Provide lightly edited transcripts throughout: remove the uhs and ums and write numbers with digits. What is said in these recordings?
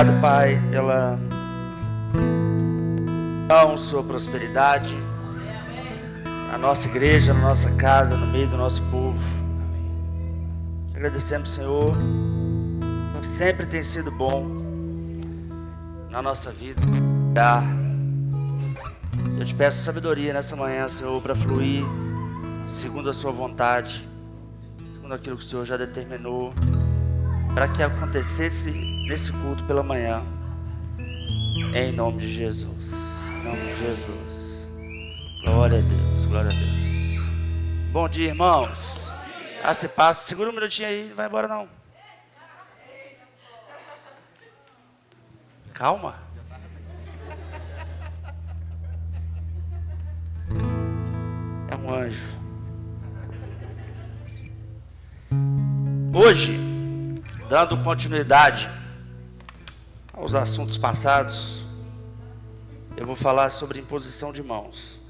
Obrigado, Pai, pela sua prosperidade na nossa igreja, na nossa casa, no meio do nosso povo. Agradecemos, Senhor, que sempre tem sido bom na nossa vida. Eu te peço sabedoria nessa manhã, Senhor, para fluir segundo a sua vontade, segundo aquilo que o Senhor já determinou, para que acontecesse nesse culto pela manhã, em nome de Jesus. Em nome de Jesus. Glória a Deus, glória a Deus. Bom dia, irmãos. Se passa, segura um minutinho aí, não vai embora não. Calma. É um anjo. Hoje, dando continuidade aos assuntos passados, eu vou falar sobre imposição de mãos.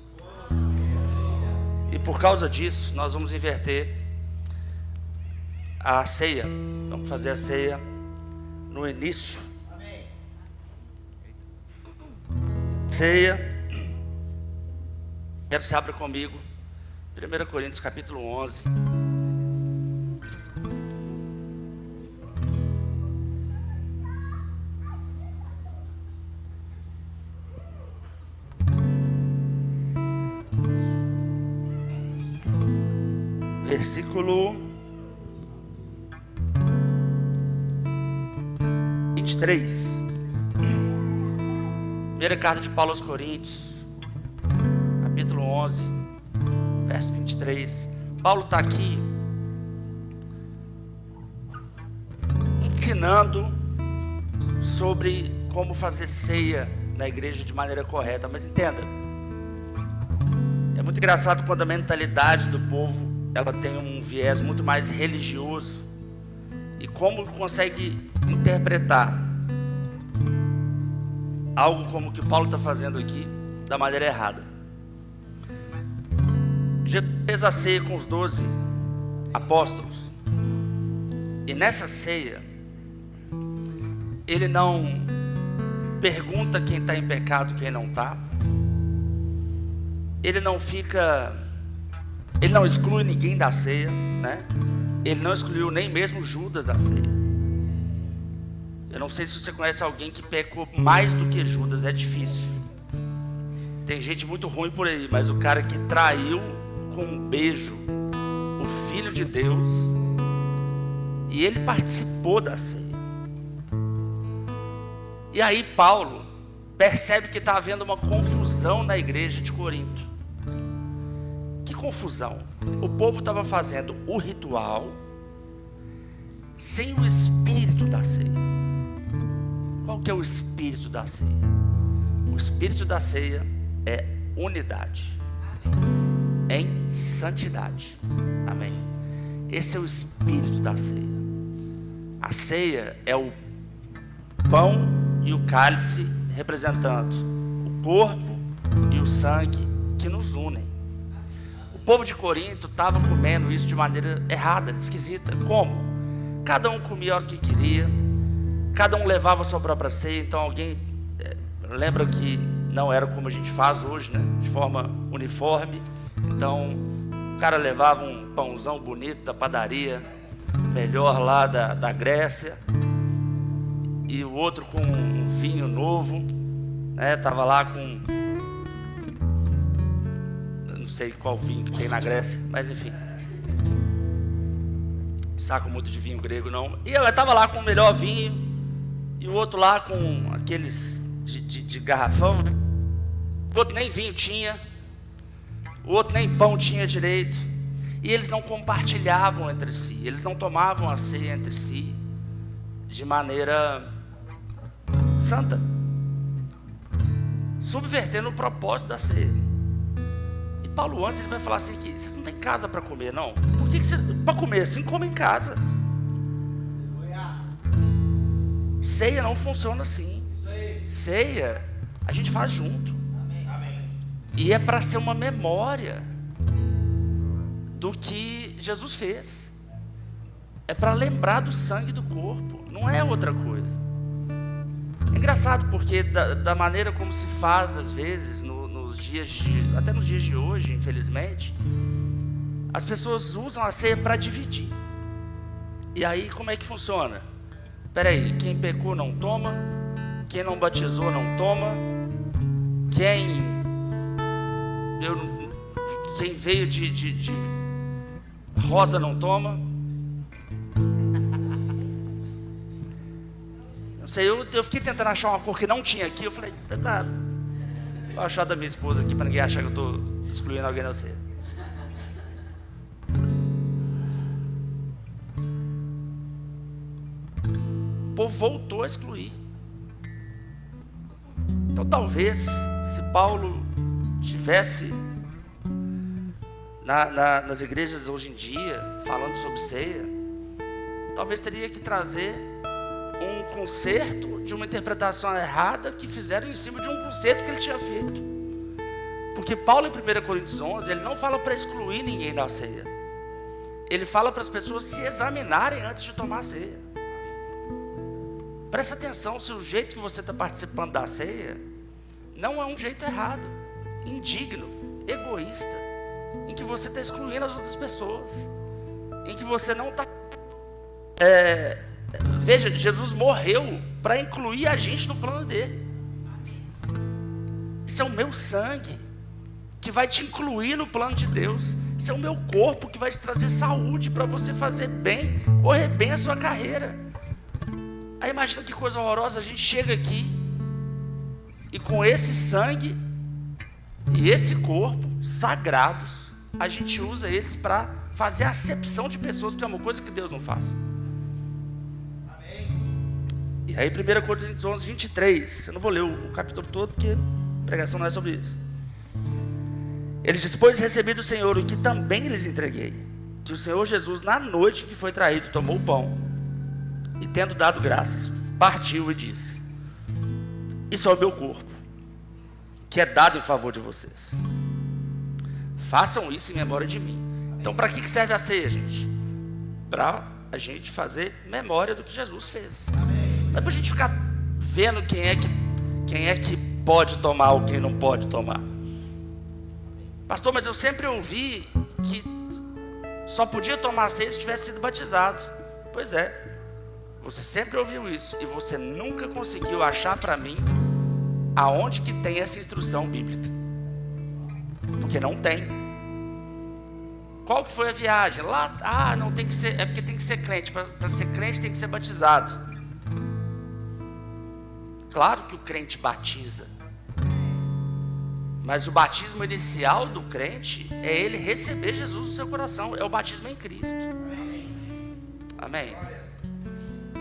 E por causa disso, nós vamos inverter a ceia. Vamos fazer a ceia no início. Ceia. Quero que você abra comigo 1 Coríntios capítulo 11. Versículo 23. Primeira carta de Paulo aos Coríntios, capítulo 11, verso 23. Paulo está aqui ensinando sobre como fazer ceia na igreja de maneira correta. Mas entenda, é muito engraçado quando a mentalidade do povo ela tem um viés muito mais religioso e como consegue interpretar algo como o que Paulo está fazendo aqui da maneira errada. Jesus fez a ceia com os 12 apóstolos e nessa ceia ele não pergunta quem está em pecado, quem não está. Ele não exclui ninguém da ceia, né? Ele não excluiu nem mesmo Judas da ceia. Eu não sei se você conhece alguém que pecou mais do que Judas, é difícil. Tem gente muito ruim por aí, mas o cara que traiu com um beijo o Filho de Deus, e ele participou da ceia. E aí Paulo percebe que está havendo uma confusão na igreja de Corinto. Que confusão! O povo estava fazendo o ritual sem o espírito da ceia. Qual que é o espírito da ceia? O espírito da ceia é unidade em santidade. Amém. Esse é o espírito da ceia. A ceia é o pão e o cálice representando o corpo e o sangue que nos unem. O povo de Corinto estava comendo isso de maneira errada, esquisita. Como? Cada um comia a hora que queria, cada um levava a sua própria ceia. Então alguém lembra que não era como a gente faz hoje, né? De forma uniforme. Então o cara levava um pãozão bonito da padaria, melhor lá da Grécia, e o outro com um vinho novo, né? Tava lá com, não sei qual vinho que tem na Grécia, mas enfim, não saco muito de vinho grego não. E ela estava lá com o melhor vinho, e o outro lá com aqueles de garrafão. O outro nem vinho tinha, o outro nem pão tinha direito. E eles não compartilhavam entre si, eles não tomavam a ceia entre si de maneira santa, subvertendo o propósito da ceia. E Paulo antes ele vai falar assim que vocês não têm casa para comer, não? Por que você, para comer assim, come em casa? Ceia não funciona assim. Ceia a gente faz junto. E é para ser uma memória do que Jesus fez. É para lembrar do sangue do corpo, não é outra coisa. engraçado, porque da maneira como se faz às vezes, até nos dias de hoje, infelizmente, as pessoas usam a ceia para dividir. E aí como é que funciona? Peraí, quem pecou não toma, quem não batizou não toma, quem veio de rosa não toma. Não sei, eu fiquei tentando achar uma cor que não tinha aqui. Eu falei, tá, vou achar da minha esposa aqui para ninguém achar que eu estou excluindo alguém da ceia. O povo voltou a excluir. Então talvez, se Paulo tivesse nas igrejas hoje em dia, falando sobre ceia, talvez teria que trazer um conserto de uma interpretação errada que fizeram em cima de um conserto que ele tinha feito. Porque Paulo em 1 Coríntios 11, ele não fala para excluir ninguém da ceia. Ele fala para as pessoas se examinarem antes de tomar a ceia. Presta atenção, se o jeito que você está participando da ceia não é um jeito errado, indigno, egoísta, em que você está excluindo as outras pessoas, em que você não está... Veja, Jesus morreu para incluir a gente no plano dele. Isso é o meu sangue que vai te incluir no plano de Deus. Isso é o meu corpo que vai te trazer saúde para você fazer bem, correr bem a sua carreira. Aí imagina que coisa horrorosa, a gente chega aqui e com esse sangue e esse corpo sagrados, a gente usa eles para fazer a acepção de pessoas, que é uma coisa que Deus não faz. E aí 1 Coríntios 11, 23, eu não vou ler o capítulo todo, porque a pregação não é sobre isso. Ele diz, pois recebi do Senhor o que também lhes entreguei, que o Senhor Jesus, na noite que foi traído, tomou o pão, e tendo dado graças, partiu e disse, isso é o meu corpo, que é dado em favor de vocês. Façam isso em memória de mim. Então para que serve a ceia, gente? Para a gente fazer memória do que Jesus fez. Não é para a gente ficar vendo quem é que pode tomar ou quem não pode tomar. Pastor, mas eu sempre ouvi que só podia tomar ceia se tivesse sido batizado. Pois é, você sempre ouviu isso e você nunca conseguiu achar para mim aonde que tem essa instrução bíblica. Porque não tem. Qual que foi a viagem? Lá, não tem que ser, é porque tem que ser crente. Para ser crente tem que ser batizado. Claro que o crente batiza, mas o batismo inicial do crente é ele receber Jesus no seu coração, é o batismo em Cristo. Amém?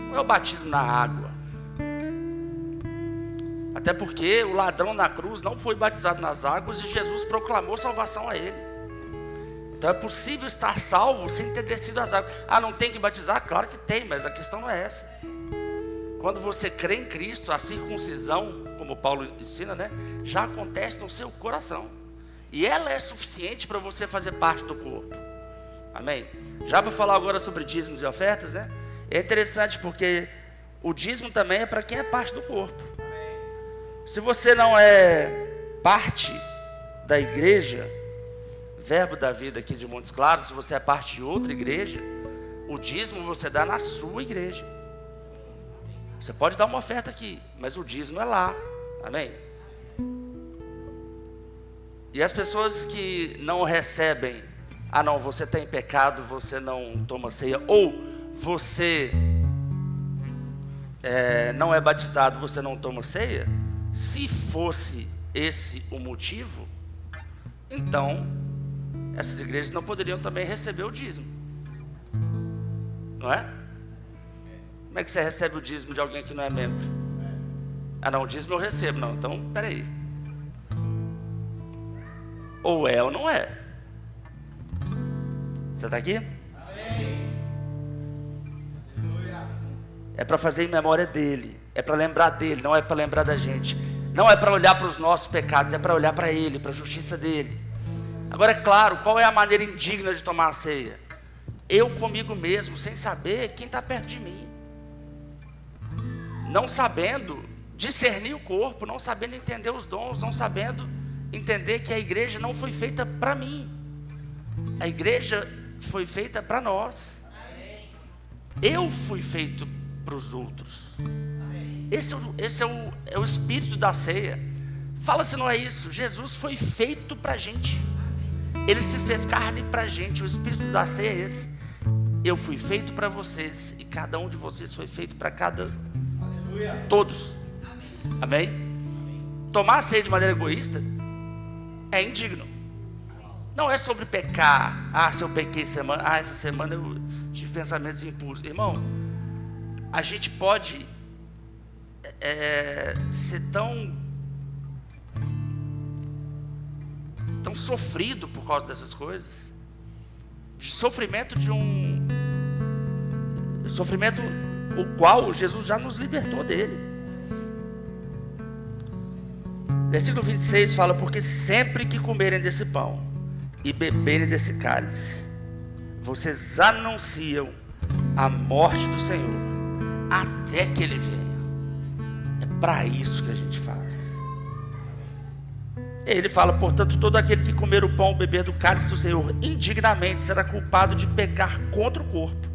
Não é o batismo na água. Até porque o ladrão na cruz não foi batizado nas águas e Jesus proclamou salvação a ele. Então é possível estar salvo sem ter descido as águas. Não tem que batizar? Claro que tem, mas a questão não é essa. Quando você crê em Cristo, a circuncisão, como Paulo ensina, né, já acontece no seu coração. E ela é suficiente para você fazer parte do corpo. Amém? Já para falar agora sobre dízimos e ofertas, né? É interessante porque o dízimo também é para quem é parte do corpo. Se você não é parte da igreja, Verbo da Vida aqui de Montes Claros, se você é parte de outra igreja, o dízimo você dá na sua igreja. Você pode dar uma oferta aqui, mas o dízimo é lá. Amém? E as pessoas que não recebem, não, você está em pecado, você não toma ceia, ou você não é batizado, você não toma ceia. Se fosse esse o motivo, então essas igrejas não poderiam também receber o dízimo. Não é? Como é que você recebe o dízimo de alguém que não é membro? Não, o dízimo eu recebo. Não, então, peraí. Ou é ou não é. Você está aqui? É para fazer em memória dele. É para lembrar dele, não é para lembrar da gente. Não é para olhar para os nossos pecados, é para olhar para ele, para a justiça dele. Agora, é claro, qual é a maneira indigna de tomar a ceia? Eu comigo mesmo, sem saber quem está perto de mim. Não sabendo discernir o corpo, não sabendo entender os dons, não sabendo entender que a igreja não foi feita para mim. A igreja foi feita para nós. Eu fui feito para os outros. Esse é o espírito da ceia. Fala se não é isso. Jesus foi feito para a gente. Ele se fez carne para a gente. O espírito da ceia é esse. Eu fui feito para vocês e cada um de vocês foi feito para todos. Amém? Tomar a ceia de maneira egoísta é indigno. Não é sobre pecar. Se eu pequei semana, essa semana eu tive pensamentos impuros. Irmão, a gente pode ser tão sofrido por causa dessas coisas. De sofrimento sofrimento o qual Jesus já nos libertou dele. Versículo 26 fala: porque sempre que comerem desse pão e beberem desse cálice, vocês anunciam a morte do Senhor até que Ele venha. É para isso que a gente faz. Ele fala: portanto, todo aquele que comer o pão ou beber do cálice do Senhor indignamente será culpado de pecar contra o corpo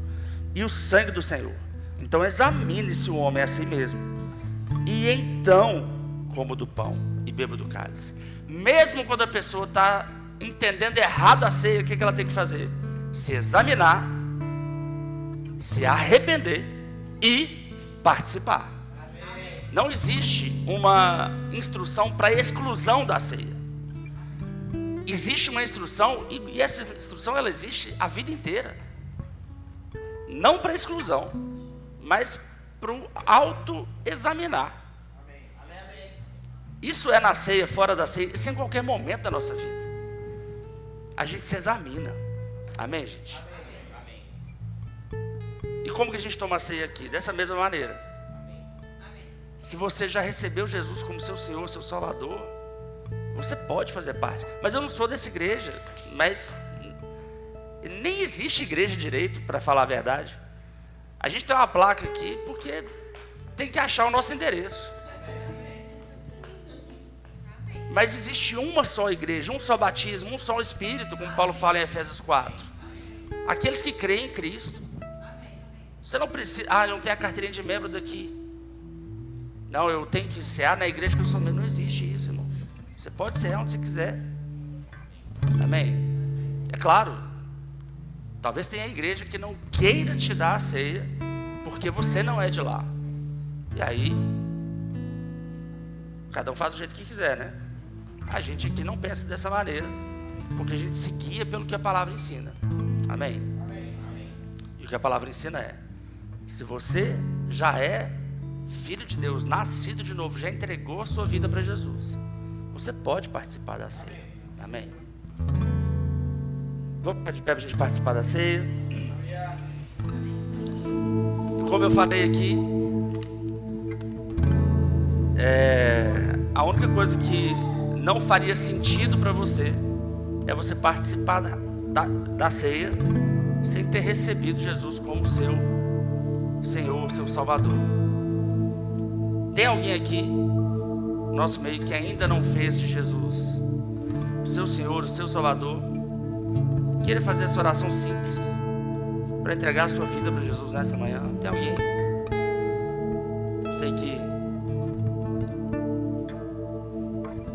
e o sangue do Senhor. Então examine-se o homem a si mesmo, e então coma do pão e beba do cálice. Mesmo quando a pessoa está entendendo errado a ceia, o que ela tem que fazer? Se examinar, se arrepender e participar. Não existe uma instrução para exclusão da ceia. Existe uma instrução, e essa instrução ela existe a vida inteira. Não para exclusão, mas para o auto-examinar. Isso é na ceia, fora da ceia, isso é em qualquer momento da nossa vida. A gente se examina. Amém, gente? E como que a gente toma a ceia aqui? Dessa mesma maneira. Se você já recebeu Jesus como seu Senhor, seu Salvador, você pode fazer parte. Mas eu não sou dessa igreja, mas nem existe igreja direito, para falar a verdade. A gente tem uma placa aqui porque tem que achar o nosso endereço. Mas existe uma só igreja, um só batismo, um só Espírito, como Paulo fala em Efésios 4. Aqueles que creem em Cristo. Você não precisa, não tem a carteirinha de membro daqui. Não, eu tenho que ser na igreja que eu sou membro. Não existe isso, irmão. Você pode ser onde você quiser. Amém? É claro, talvez tenha igreja que não queira te dar a ceia, porque você não é de lá. E aí, cada um faz do jeito que quiser, né? A gente aqui não pensa dessa maneira, porque a gente se guia pelo que a palavra ensina. Amém? E o que a palavra ensina é: se você já é filho de Deus, nascido de novo, já entregou a sua vida para Jesus, você pode participar da ceia. Amém? Vamos ficar de pé para a gente participar da ceia. E como eu falei aqui, a única coisa que não faria sentido para você é você participar da ceia sem ter recebido Jesus como seu Senhor, seu Salvador. Tem alguém aqui no nosso meio que ainda não fez de Jesus o seu Senhor, o seu Salvador? Queira fazer essa oração simples para entregar a sua vida para Jesus nessa manhã? Tem alguém? Sei que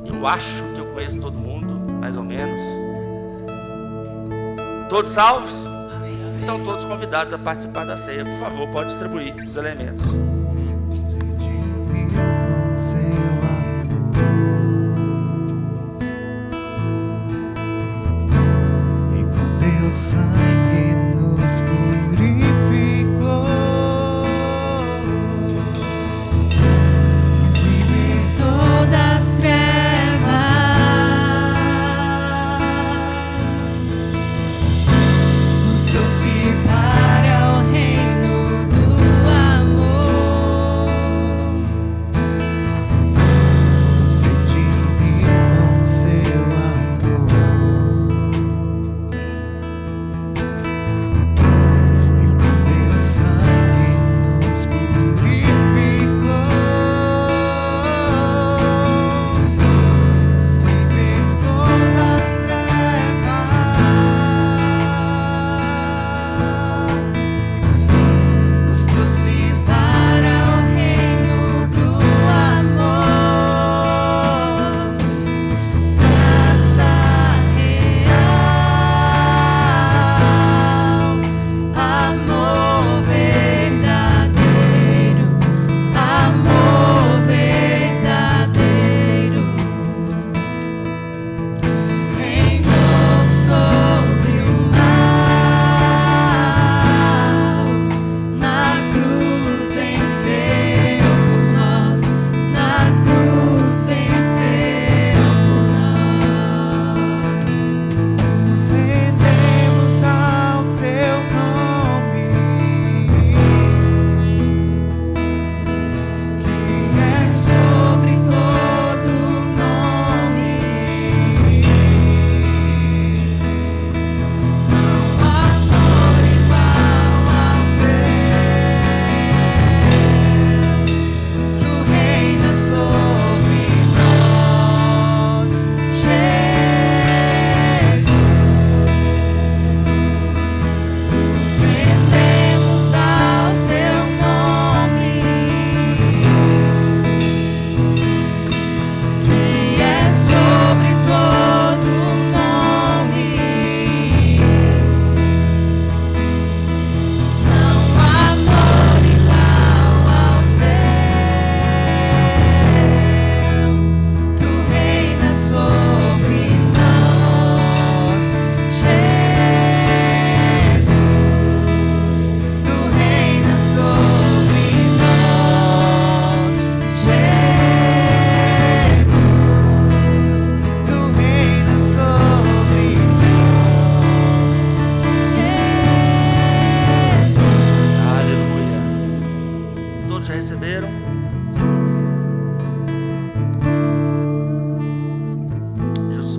eu acho que eu conheço todo mundo, mais ou menos. Todos salvos? Então todos convidados a participar da ceia. Por favor, pode distribuir os elementos. Trouxe para o reino do amor.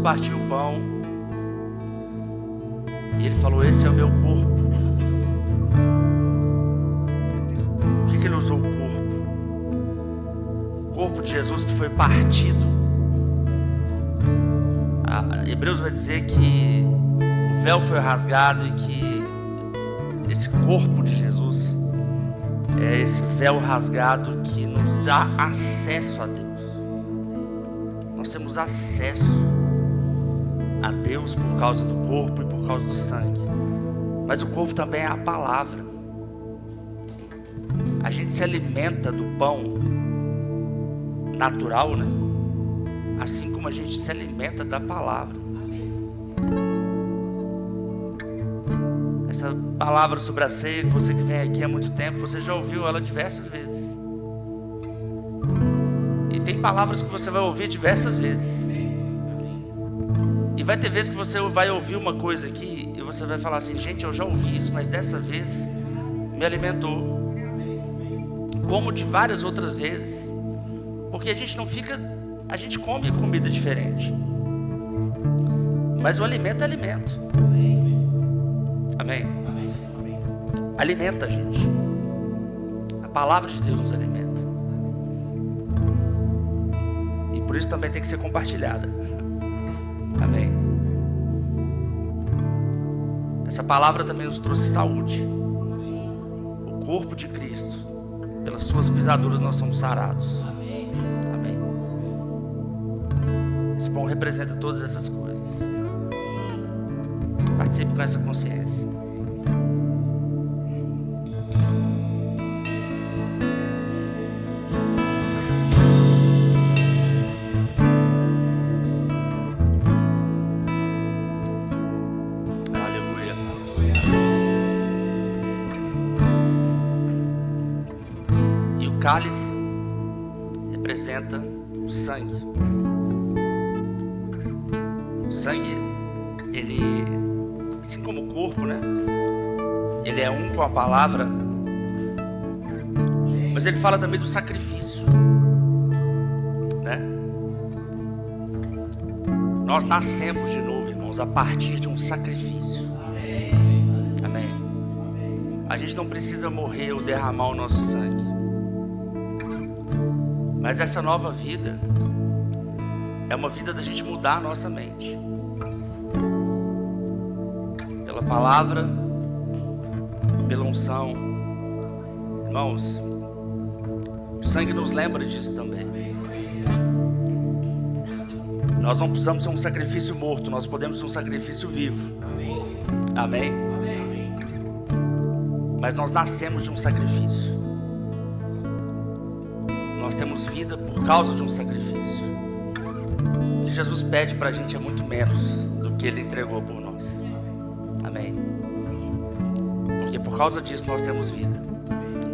partiu o pão e ele falou: esse é o meu corpo. Por que ele usou o corpo? O corpo de Jesus que foi partido. Hebreus vai dizer que o véu foi rasgado e que esse corpo de Jesus é esse véu rasgado que nos dá acesso a Deus. Nós temos acesso a Deus por causa do corpo e por causa do sangue. Mas o corpo também é a palavra. A gente se alimenta do pão natural, né? Assim como a gente se alimenta da palavra. Essa palavra sobre a ceia, você que vem aqui há muito tempo, você já ouviu ela diversas vezes. E tem palavras que você vai ouvir diversas vezes. E vai ter vezes que você vai ouvir uma coisa aqui e você vai falar assim: gente, eu já ouvi isso, mas dessa vez me alimentou. Como de várias outras vezes. Porque a gente não fica... A gente come comida diferente. Mas o alimento é alimento. Amém? Alimenta a gente. A palavra de Deus nos alimenta. E por isso também tem que ser compartilhada. Amém? Essa palavra também nos trouxe saúde. O corpo de Cristo, pelas suas pisaduras nós somos sarados. Amém? Esse pão representa todas essas coisas. Participe com essa consciência. Aleluia. E o cálice representa o sangue. O sangue, ele, assim como o corpo, né? Ele é um com a palavra, mas ele fala também do sacrifício, né? Nós nascemos de novo, irmãos, a partir de um sacrifício. Amém. A gente não precisa morrer ou derramar o nosso sangue, mas essa nova vida é uma vida da gente mudar a nossa mente. Pela palavra, pela unção. Irmãos, o sangue nos lembra disso também. Nós não precisamos ser um sacrifício morto, nós podemos ser um sacrifício vivo. Amém? Mas nós nascemos de um sacrifício. Nós temos vida por causa de um sacrifício. O que Jesus pede para a gente é muito menos do que Ele entregou por nós. Amém? Porque por causa disso nós temos vida.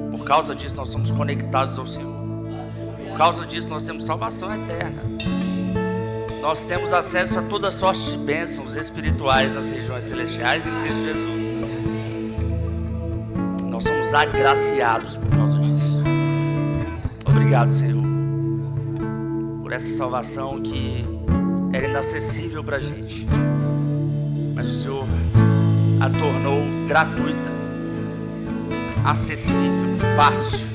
Por causa disso nós somos conectados ao Senhor. Por causa disso nós temos salvação eterna. Nós temos acesso a toda sorte de bênçãos espirituais nas regiões celestiais em Cristo Jesus. Nós somos agraciados por causa disso. Obrigado, Senhor, por essa salvação que era inacessível para a gente, mas o Senhor a tornou gratuita, acessível, fácil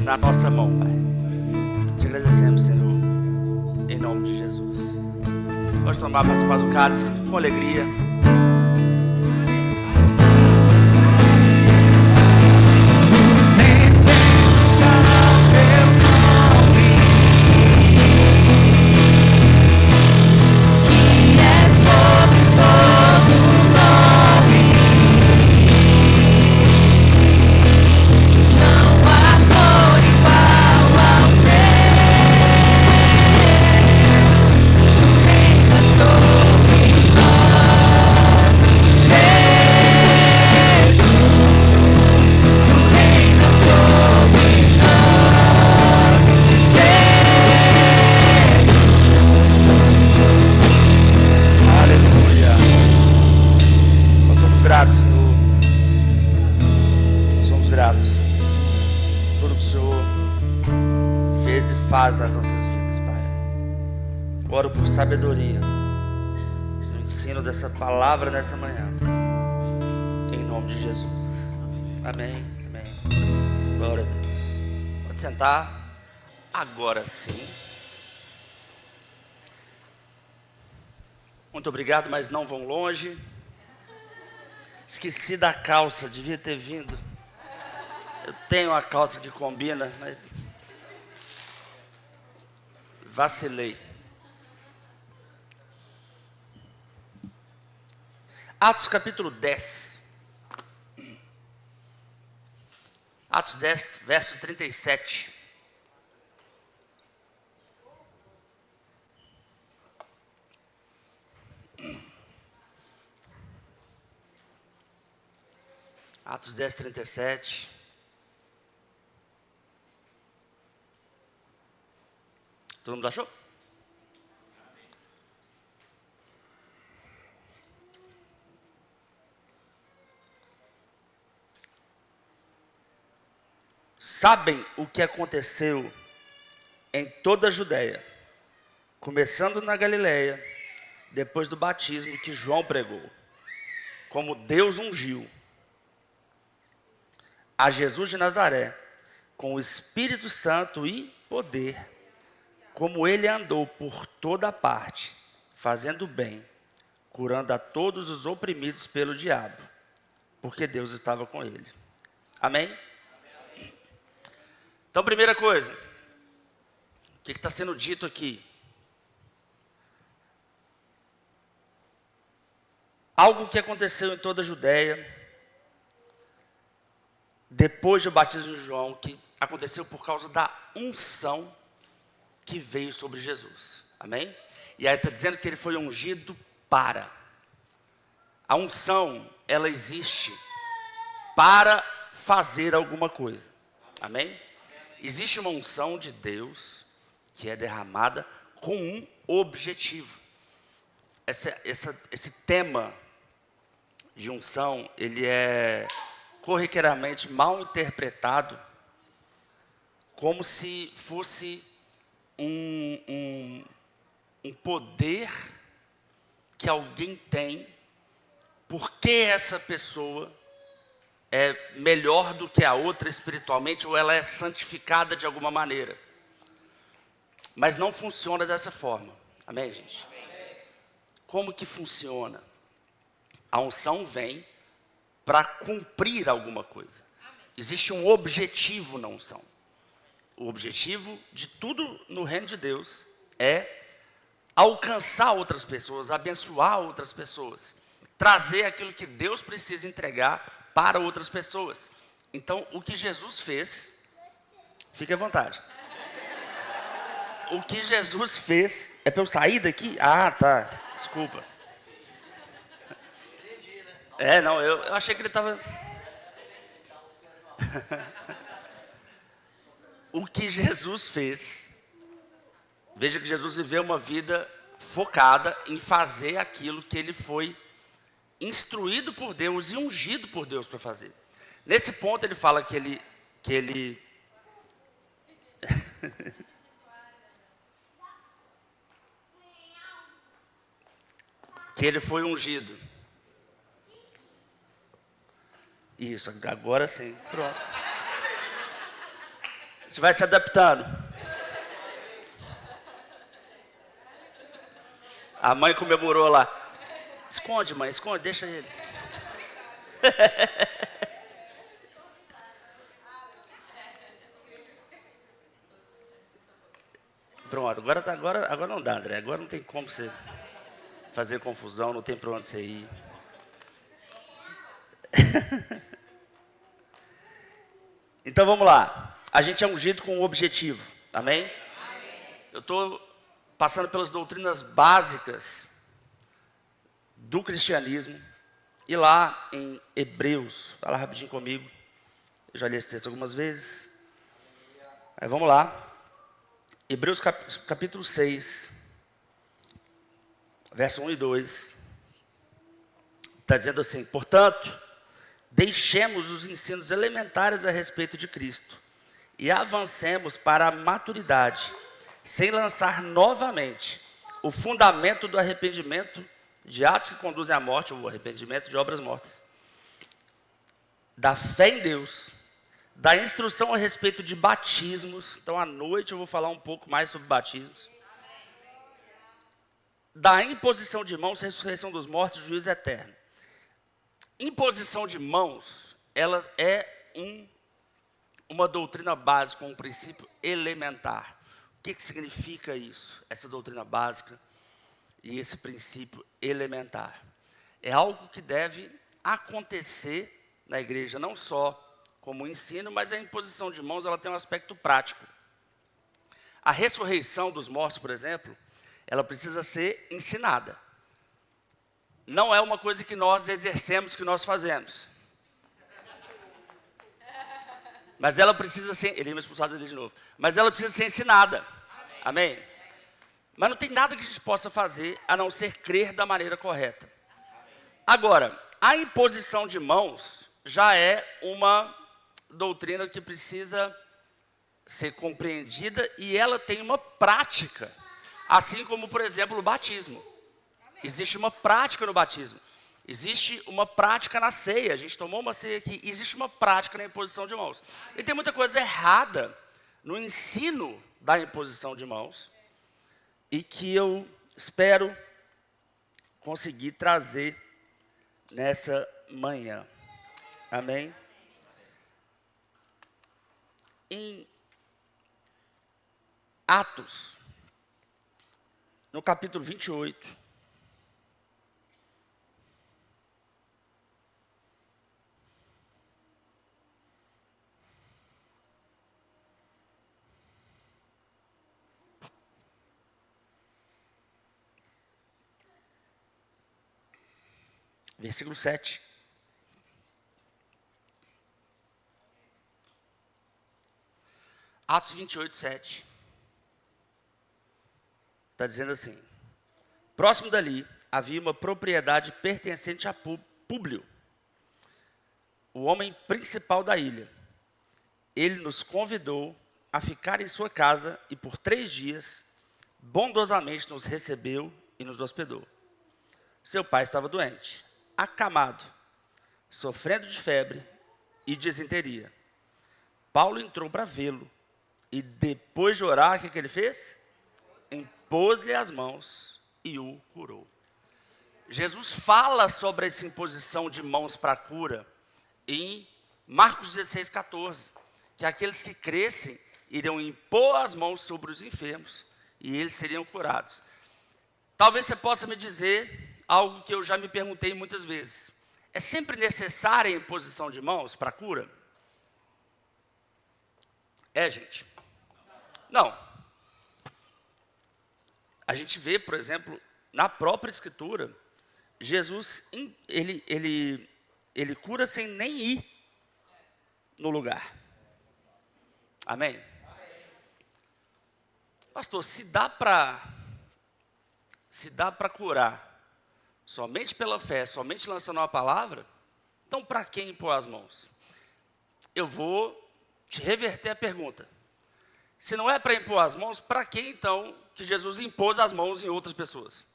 na nossa mão, Pai. Te agradecemos, Senhor, em nome de Jesus. Pode tomar, participar do cálice com alegria. Faz nas nossas vidas, Pai. Oro por sabedoria, ensino, dessa palavra nessa manhã. Em nome de Jesus. Amém. Amém. Glória a Deus. Pode sentar. Agora sim. Muito obrigado, mas não vão longe. Esqueci da calça, devia ter vindo. Eu tenho a calça que combina, mas vacilei. Atos capítulo 10. Atos 10, verso 37. Atos 10, 37. Todo mundo achou? Sabem o que aconteceu em toda a Judéia, começando na Galileia, depois do batismo que João pregou, como Deus ungiu a Jesus de Nazaré, com o Espírito Santo e poder, como ele andou por toda parte, fazendo bem, curando a todos os oprimidos pelo diabo, porque Deus estava com ele. Amém? Então, primeira coisa, o que está sendo dito aqui? Algo que aconteceu em toda a Judéia, depois do batismo de João, que aconteceu por causa da unção que veio sobre Jesus. Amém? E aí está dizendo que ele foi ungido para. A unção, ela existe para fazer alguma coisa. Amém? Existe uma unção de Deus que é derramada com um objetivo. Esse tema de unção, ele é corriqueiramente mal interpretado como se fosse um poder que alguém tem, porque essa pessoa é melhor do que a outra espiritualmente, ou ela é santificada de alguma maneira. Mas não funciona dessa forma. Amém, gente? Como que funciona? A unção vem para cumprir alguma coisa. Existe um objetivo na unção. O objetivo de tudo no reino de Deus é alcançar outras pessoas, abençoar outras pessoas, trazer aquilo que Deus precisa entregar para outras pessoas. Então, o que Jesus fez, fique à vontade. O que Jesus fez, é para eu sair daqui? Ah, tá, desculpa. Não, eu achei que ele estava... O que Jesus fez, veja que Jesus viveu uma vida focada em fazer aquilo que ele foi instruído por Deus e ungido por Deus para fazer. Nesse ponto ele fala que ele que ele foi ungido. Isso, agora sim, pronto. A gente vai se adaptando. A mãe comemorou lá. Esconde, mãe, esconde, deixa ele. Pronto, agora não dá, André. Agora não tem como você fazer confusão, não tem para onde você ir. Então vamos lá. A gente é ungido com um objetivo. Amém? Eu estou passando pelas doutrinas básicas do cristianismo, e lá em Hebreus, fala rapidinho comigo, eu já li esse texto algumas vezes, aí vamos lá, Hebreus capítulo 6, verso 1 e 2, está dizendo assim: portanto, deixemos os ensinos elementares a respeito de Cristo, e avancemos para a maturidade, sem lançar novamente o fundamento do arrependimento de atos que conduzem à morte ou arrependimento de obras mortas, da fé em Deus, da instrução a respeito de batismos. Então, à noite eu vou falar um pouco mais sobre batismos. Da imposição de mãos, ressurreição dos mortos, juízo eterno. Imposição de mãos, ela é uma doutrina básica, um princípio elementar. O que significa isso? Essa doutrina básica e esse princípio elementar. É algo que deve acontecer na igreja, não só como ensino, mas a imposição de mãos ela tem um aspecto prático. A ressurreição dos mortos, por exemplo, ela precisa ser ensinada. Não é uma coisa que nós exercemos, que nós fazemos. Mas ela precisa ser, ele ia me expulsar dele de novo, mas ela precisa ser ensinada. Amém? Mas não tem nada que a gente possa fazer a não ser crer da maneira correta. Agora, a imposição de mãos já é uma doutrina que precisa ser compreendida e ela tem uma prática. Assim como, por exemplo, o batismo. Existe uma prática no batismo. Existe uma prática na ceia. A gente tomou uma ceia aqui. Existe uma prática na imposição de mãos. E tem muita coisa errada no ensino da imposição de mãos. E que eu espero conseguir trazer nessa manhã. Amém? Em Atos, no capítulo 28, versículo 7. Atos 28, 7. Está dizendo assim: próximo dali havia uma propriedade pertencente a Públio, o homem principal da ilha. Ele nos convidou a ficar em sua casa e por 3 dias bondosamente nos recebeu e nos hospedou. Seu pai estava doente, acamado, sofrendo de febre e disenteria. Paulo entrou para vê-lo e depois de orar, o que ele fez? Impôs-lhe as mãos e o curou. Jesus fala sobre essa imposição de mãos para a cura em Marcos 16, 14, que aqueles que crescem iriam impor as mãos sobre os enfermos e eles seriam curados. Talvez você possa me dizer algo que eu já me perguntei muitas vezes: é sempre necessária a imposição de mãos para a cura? Gente. Não. A gente vê, por exemplo, na própria Escritura, Jesus, ele cura sem nem ir no lugar. Amém? Pastor, se dá para curar somente pela fé, somente lançando uma palavra, então para quem impor as mãos? Eu vou te reverter a pergunta. Se não é para impor as mãos, para que então que Jesus impôs as mãos em outras pessoas?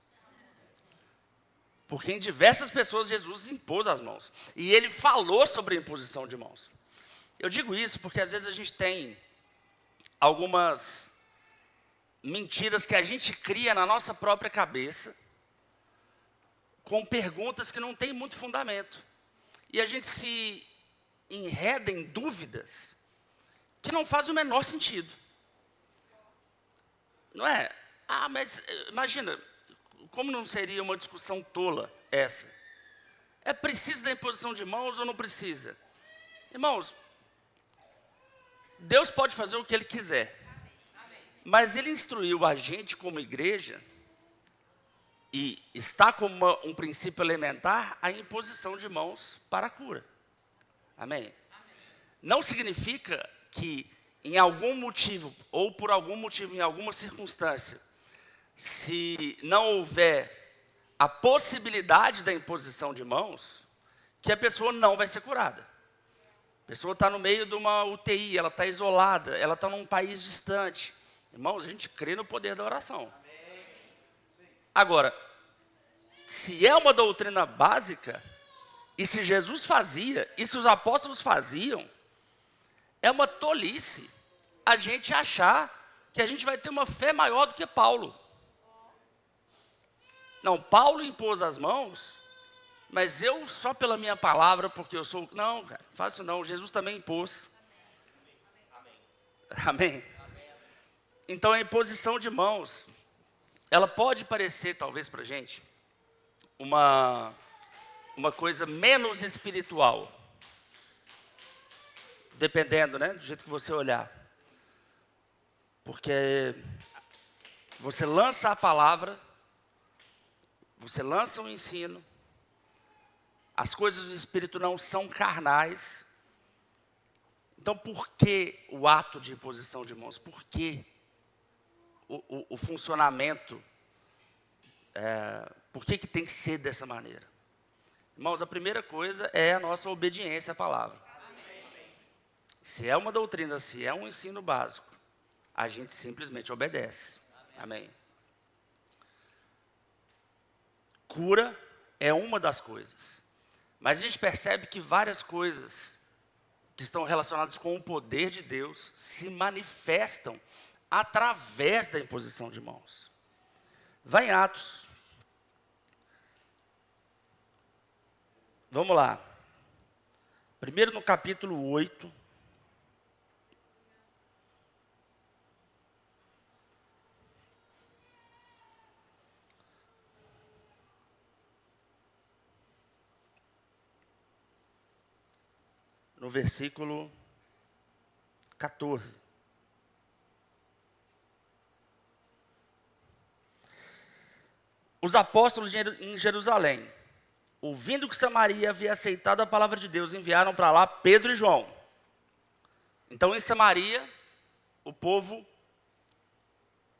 Porque em diversas pessoas Jesus impôs as mãos. E ele falou sobre a imposição de mãos. Eu digo isso porque às vezes a gente tem algumas mentiras que a gente cria na nossa própria cabeça, com perguntas que não têm muito fundamento. E a gente se enreda em dúvidas que não fazem o menor sentido. Não é? Mas imagina, como não seria uma discussão tola essa? É preciso da imposição de mãos ou não precisa? Irmãos, Deus pode fazer o que Ele quiser. Mas Ele instruiu a gente como igreja, e está como um princípio elementar, a imposição de mãos para a cura. Amém? Não significa que em algum motivo, ou por algum motivo, em alguma circunstância, se não houver a possibilidade da imposição de mãos, que a pessoa não vai ser curada. A pessoa está no meio de uma UTI, ela está isolada, ela está num país distante. Irmãos, a gente crê no poder da oração. Agora, se é uma doutrina básica, e se Jesus fazia, e se os apóstolos faziam, é uma tolice a gente achar que a gente vai ter uma fé maior do que Paulo. Não, Paulo impôs as mãos, mas eu só pela minha palavra, porque eu sou... Não, cara, não faço não, Jesus também impôs. Amém? Então a imposição de mãos, ela pode parecer, talvez para a gente, uma coisa menos espiritual. Dependendo, né, do jeito que você olhar. Porque você lança a palavra, você lança o ensino, as coisas do Espírito não são carnais. Então, por que o ato de imposição de mãos? Por que o funcionamento? Por que tem que ser dessa maneira? Irmãos, a primeira coisa é a nossa obediência à palavra. Se é uma doutrina, se é um ensino básico, a gente simplesmente obedece. Amém. Cura é uma das coisas. Mas a gente percebe que várias coisas que estão relacionadas com o poder de Deus se manifestam através da imposição de mãos. Vai em Atos. Vamos lá. Primeiro no capítulo 8. No versículo 14. Os apóstolos em Jerusalém, ouvindo que Samaria havia aceitado a palavra de Deus, enviaram para lá Pedro e João. Então, em Samaria, o povo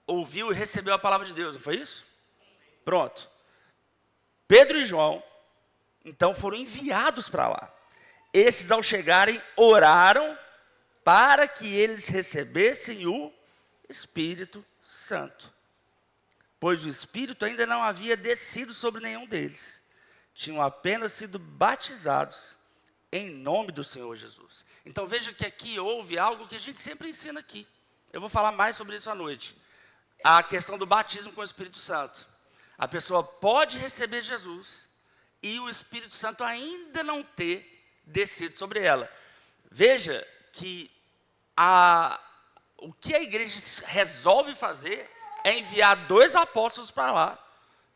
ouviu e recebeu a palavra de Deus, não foi isso? Pronto. Pedro e João, então, foram enviados para lá. Esses, ao chegarem, oraram para que eles recebessem o Espírito Santo. Pois o Espírito ainda não havia descido sobre nenhum deles. Tinham apenas sido batizados em nome do Senhor Jesus. Então veja que aqui houve algo que a gente sempre ensina aqui. Eu vou falar mais sobre isso à noite. A questão do batismo com o Espírito Santo. A pessoa pode receber Jesus e o Espírito Santo ainda não ter descido sobre ela. Veja que o que a igreja resolve fazer é enviar 2 apóstolos para lá,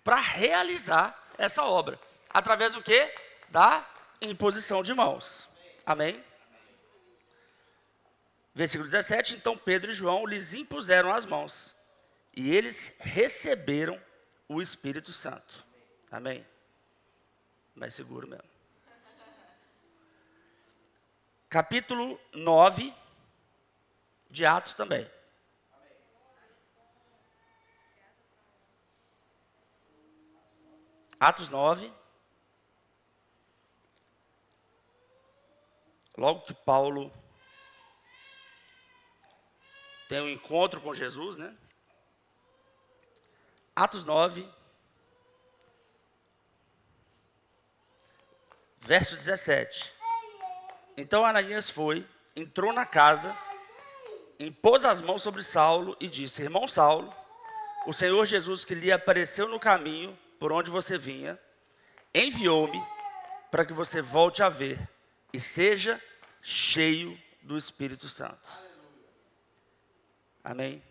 para realizar essa obra. Através do quê? Da imposição de mãos. Amém? Versículo 17, então Pedro e João lhes impuseram as mãos, e eles receberam o Espírito Santo. Amém? Mais seguro mesmo. Capítulo 9 de Atos também. Atos 9. Logo que Paulo tem um encontro com Jesus, né? Atos 9, verso 17. Então Ananias foi, entrou na casa, impôs as mãos sobre Saulo e disse: Irmão Saulo, o Senhor Jesus, que lhe apareceu no caminho por onde você vinha, enviou-me para que você volte a ver e seja cheio do Espírito Santo. Amém?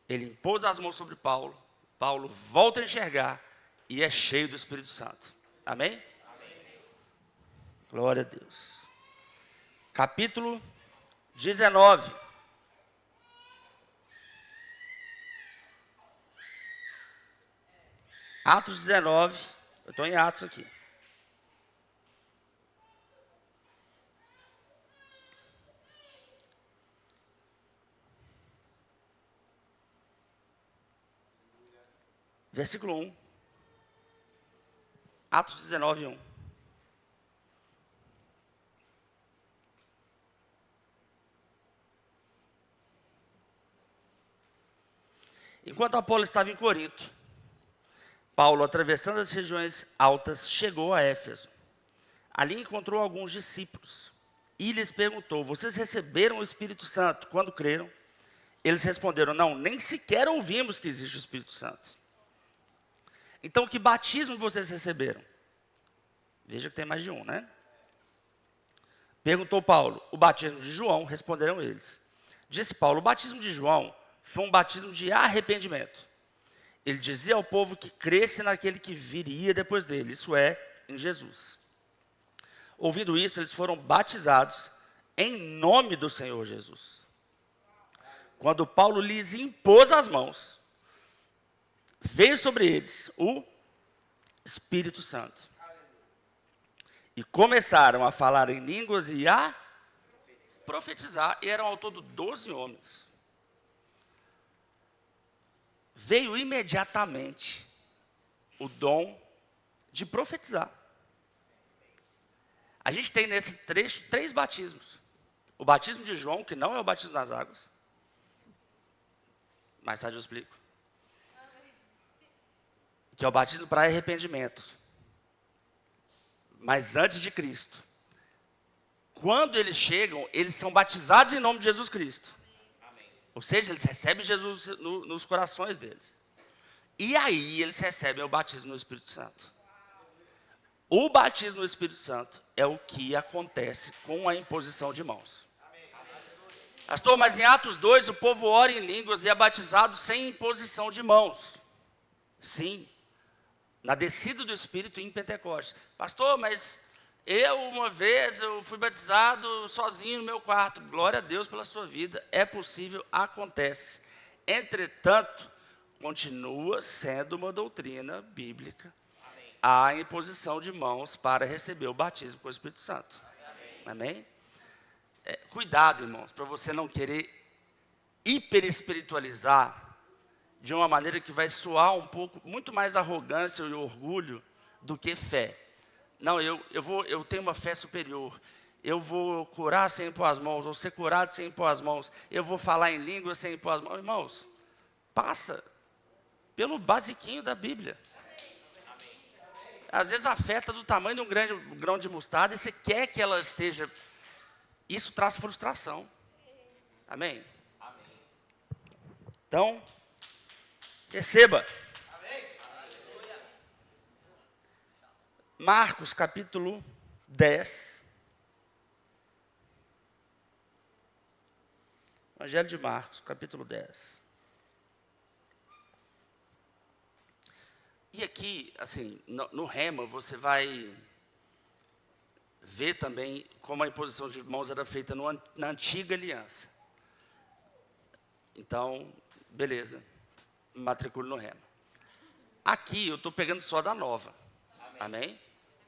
Ele impôs as mãos sobre Paulo, Paulo volta a enxergar e é cheio do Espírito Santo. Amém? Glória a Deus. Capítulo 19. Atos 19. Eu estou em Atos aqui. Versículo 1. Atos 19, 1. Enquanto Apolo estava em Corinto, Paulo, atravessando as regiões altas, chegou a Éfeso. Ali encontrou alguns discípulos e lhes perguntou: vocês receberam o Espírito Santo quando creram? Eles responderam: não, nem sequer ouvimos que existe o Espírito Santo. Então, que batismo vocês receberam? Veja que tem mais de um, né? Perguntou Paulo: o batismo de João, responderam eles. Disse Paulo: o batismo de João foi um batismo de arrependimento. Ele dizia ao povo que cresce naquele que viria depois dele, isso é, em Jesus. Ouvindo isso, eles foram batizados em nome do Senhor Jesus. Quando Paulo lhes impôs as mãos, veio sobre eles o Espírito Santo. E começaram a falar em línguas e a profetizar. E eram ao todo 12 homens. Veio imediatamente o dom de profetizar. A gente tem nesse trecho 3 batismos. O batismo de João, que não é o batismo nas águas. Mais tarde eu explico. Que é o batismo para arrependimento. Mas antes de Cristo. Quando eles chegam, eles são batizados em nome de Jesus Cristo. Ou seja, eles recebem Jesus nos corações deles. E aí eles recebem o batismo no Espírito Santo. O batismo no Espírito Santo é o que acontece com a imposição de mãos. Pastor, mas em Atos 2 o povo ora em línguas e é batizado sem imposição de mãos. Sim, na descida do Espírito em Pentecostes. Pastor, mas uma vez eu fui batizado sozinho no meu quarto. Glória a Deus pela sua vida. É possível, acontece. Entretanto, continua sendo uma doutrina bíblica a imposição de mãos para receber o batismo com o Espírito Santo. Amém? Cuidado, irmãos, para você não querer hiperespiritualizar de uma maneira que vai soar um pouco, muito mais arrogância e orgulho do que fé. Não, eu tenho uma fé superior. Eu vou curar sem impor as mãos, ou ser curado sem impor as mãos. Eu vou falar em língua sem impor as mãos. Irmãos, passa pelo basiquinho da Bíblia. Às vezes a fé está do tamanho de um grande grão de mostarda e você quer que ela esteja... Isso traz frustração. Amém? Então, receba. Marcos capítulo 10. Evangelho de Marcos, capítulo 10. E aqui, assim, no Rema, você vai ver também como a imposição de mãos era feita na antiga aliança. Então, beleza, matricule no Rema. Aqui eu estou pegando só da nova. Amém?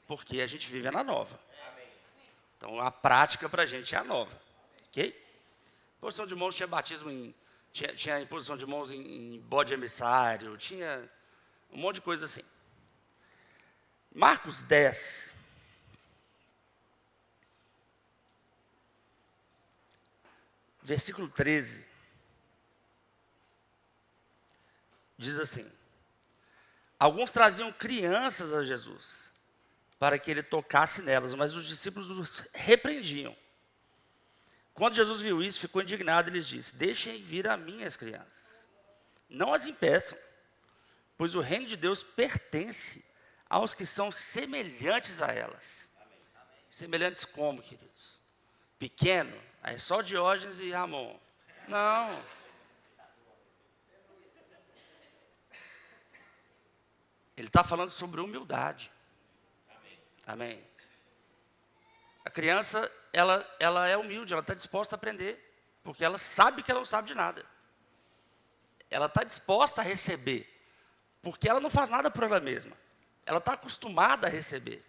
Porque a gente vive na nova. Então, a prática para a gente é a nova. Ok? Imposição de mãos tinha batismo tinha imposição de mãos em bode emissário, tinha um monte de coisa assim. Marcos 10. Versículo 13. Diz assim: alguns traziam crianças a Jesus, para que ele tocasse nelas, mas os discípulos os repreendiam. Quando Jesus viu isso, ficou indignado e lhes disse: deixem vir a mim as crianças, não as impeçam, pois o reino de Deus pertence aos que são semelhantes a elas. Amém. Semelhantes como, queridos? Pequeno, aí só Diógenes e Ramon. Não. Ele está falando sobre humildade. Amém. A criança, ela é humilde, ela está disposta a aprender, porque ela sabe que ela não sabe de nada. Ela está disposta a receber, porque ela não faz nada por ela mesma. Ela está acostumada a receber.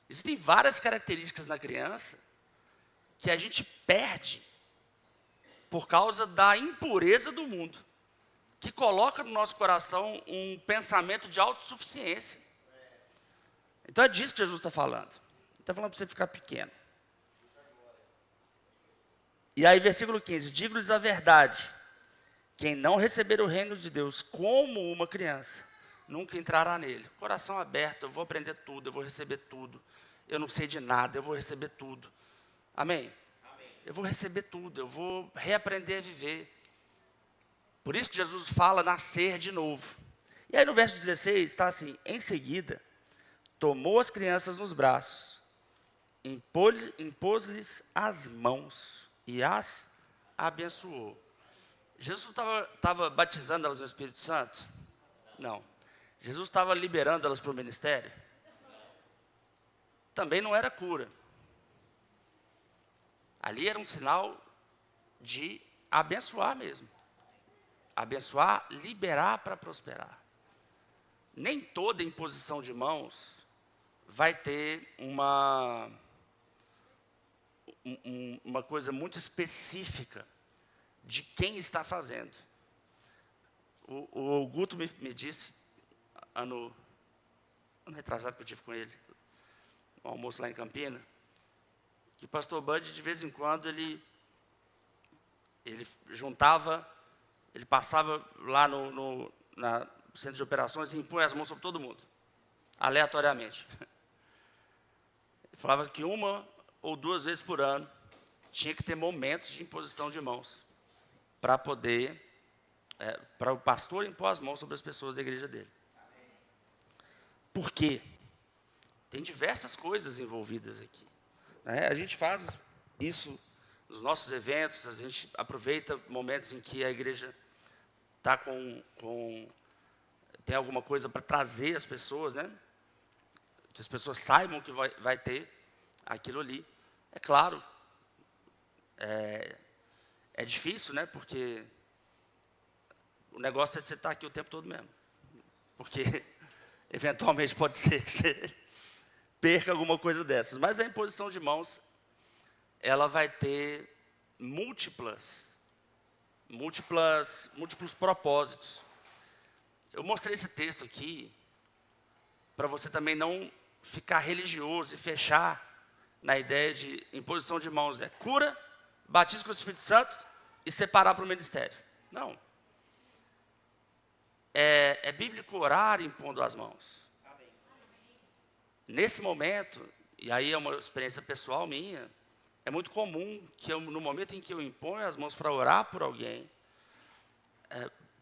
Existem várias características na criança que a gente perde por causa da impureza do mundo, que coloca no nosso coração um pensamento de autossuficiência. Então é disso que Jesus está falando. Ele está falando para você ficar pequeno. E aí, versículo 15: digo-lhes a verdade, quem não receber o reino de Deus como uma criança, nunca entrará nele. Coração aberto, eu vou aprender tudo, eu vou receber tudo. Eu não sei de nada, eu vou receber tudo. Amém? Eu vou receber tudo, eu vou reaprender a viver. Por isso que Jesus fala nascer de novo. E aí no verso 16 está assim: em seguida, tomou as crianças nos braços, impôs-lhes as mãos e as abençoou. Jesus estava batizando elas no Espírito Santo? Não. Jesus estava liberando elas para o ministério? Também não era cura. Ali era um sinal de abençoar mesmo. Abençoar, liberar para prosperar. Nem toda imposição de mãos vai ter uma coisa muito específica de quem está fazendo. O Guto me disse, ano retrasado que eu tive com ele, um almoço lá em Campina, que o pastor Bud, de vez em quando, ele juntava, ele passava lá no centro de operações e impunha as mãos sobre todo mundo, aleatoriamente. Ele falava que 1 ou 2 vezes por ano tinha que ter momentos de imposição de mãos, para poder, para o pastor impor as mãos sobre as pessoas da igreja dele. Por quê? Tem diversas coisas envolvidas aqui. A gente faz isso nos nossos eventos, a gente aproveita momentos em que a igreja está tem alguma coisa para trazer as pessoas, né? Que as pessoas saibam que vai ter aquilo ali. É claro, é difícil, né? Porque o negócio é você estar aqui o tempo todo mesmo. Porque, eventualmente, pode ser que você perca alguma coisa dessas. Mas a imposição de mãos, ela vai ter múltiplos propósitos. Eu mostrei esse texto aqui para você também não ficar religioso e fechar na ideia de imposição de mãos. É cura, batismo com o Espírito Santo e separar para o ministério. Não. É bíblico orar impondo as mãos. Nesse momento, e aí é uma experiência pessoal minha, é muito comum que no momento em que eu imponho as mãos para orar por alguém,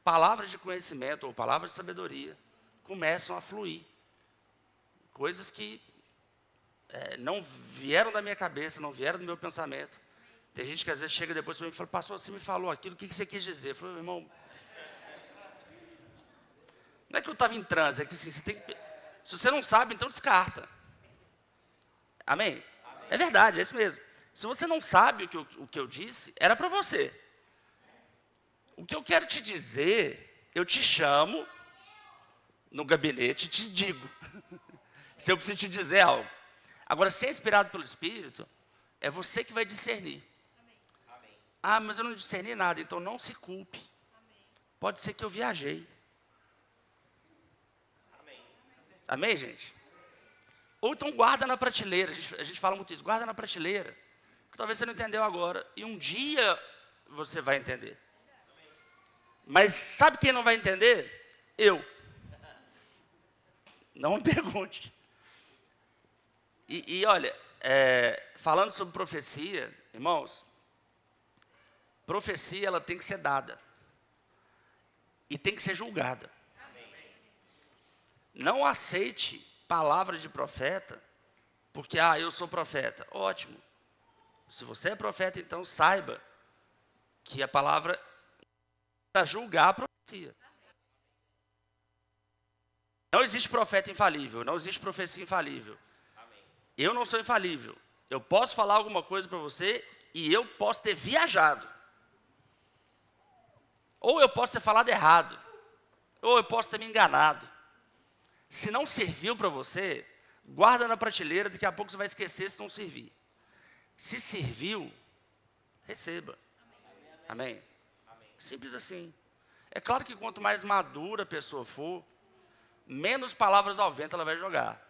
palavras de conhecimento ou palavras de sabedoria começam a fluir. Coisas que não vieram da minha cabeça, não vieram do meu pensamento. Tem gente que às vezes chega depois para mim e fala: pastor, você me falou aquilo, o que você quis dizer? Eu falei: irmão, não é que eu estava em transe, é que assim, se você não sabe, então descarta. Amém? É verdade, é isso mesmo. Se você não sabe o que eu disse, era para você. O que eu quero te dizer, eu te chamo no gabinete e te digo. Se eu preciso te dizer algo. Agora, se é inspirado pelo Espírito, é você que vai discernir. Ah, mas eu não discerni nada, então não se culpe. Pode ser que eu viajei. Amém, gente? Ou então guarda na prateleira. A gente fala muito isso, guarda na prateleira. Que talvez você não entendeu agora. E um dia você vai entender. Mas sabe quem não vai entender? Eu. Não me pergunte. E olha, falando sobre profecia, irmãos, profecia ela tem que ser dada. E tem que ser julgada. Não aceite palavra de profeta, porque, eu sou profeta. Ótimo. Se você é profeta, então saiba que a palavra é para julgar a profecia. Não existe profeta infalível, não existe profecia infalível. Eu não sou infalível. Eu posso falar alguma coisa para você e eu posso ter viajado. Ou eu posso ter falado errado. Ou eu posso ter me enganado. Se não serviu para você, guarda na prateleira, daqui a pouco você vai esquecer se não servir. Se serviu, receba. Amém? Simples assim. É claro que quanto mais madura a pessoa for, menos palavras ao vento ela vai jogar.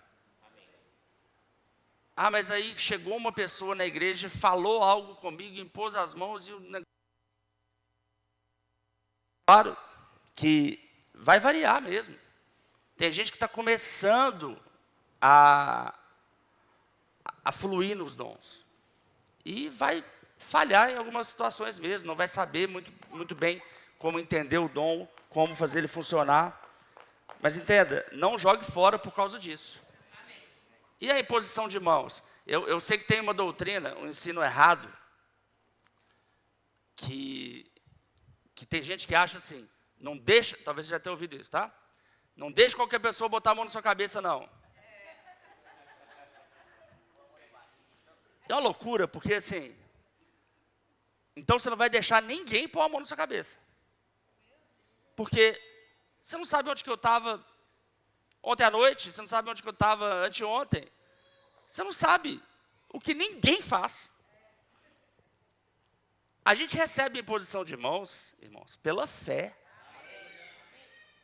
Mas aí chegou uma pessoa na igreja, falou algo comigo, impôs as mãos e o negócio... Claro que vai variar mesmo. Tem gente que está começando a fluir nos dons. E vai falhar em algumas situações mesmo, não vai saber muito bem como entender o dom, como fazer ele funcionar. Mas entenda, não jogue fora por causa disso. E a imposição de mãos? Eu sei que tem uma doutrina, um ensino errado, que tem gente que acha assim, não deixa, talvez você já tenha ouvido isso, tá? Não deixe qualquer pessoa botar a mão na sua cabeça, não. É uma loucura, porque assim, então você não vai deixar ninguém pôr a mão na sua cabeça. Porque você não sabe onde que eu estava ontem à noite, você não sabe onde que eu estava anteontem. Você não sabe o que ninguém faz. A gente recebe a imposição de mãos, irmãos, pela fé.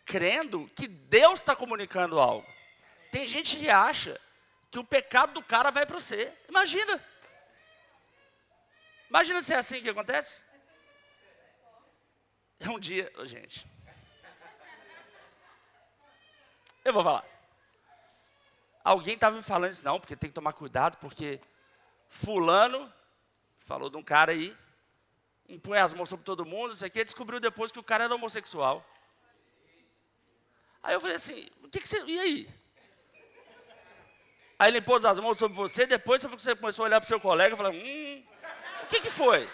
Crendo que Deus está comunicando algo. Tem gente que acha que o pecado do cara vai para você. Imagina. Imagina se é assim que acontece. É um dia, gente. Eu vou falar. Alguém estava me falando isso, não, porque tem que tomar cuidado, porque fulano falou de um cara aí, impunha as mãos sobre todo mundo, não sei o quê, descobriu depois que o cara era homossexual. Aí eu falei assim, o que você... E aí? Aí ele pôs as mãos sobre você, depois você começou a olhar para o seu colega e falou, o que foi?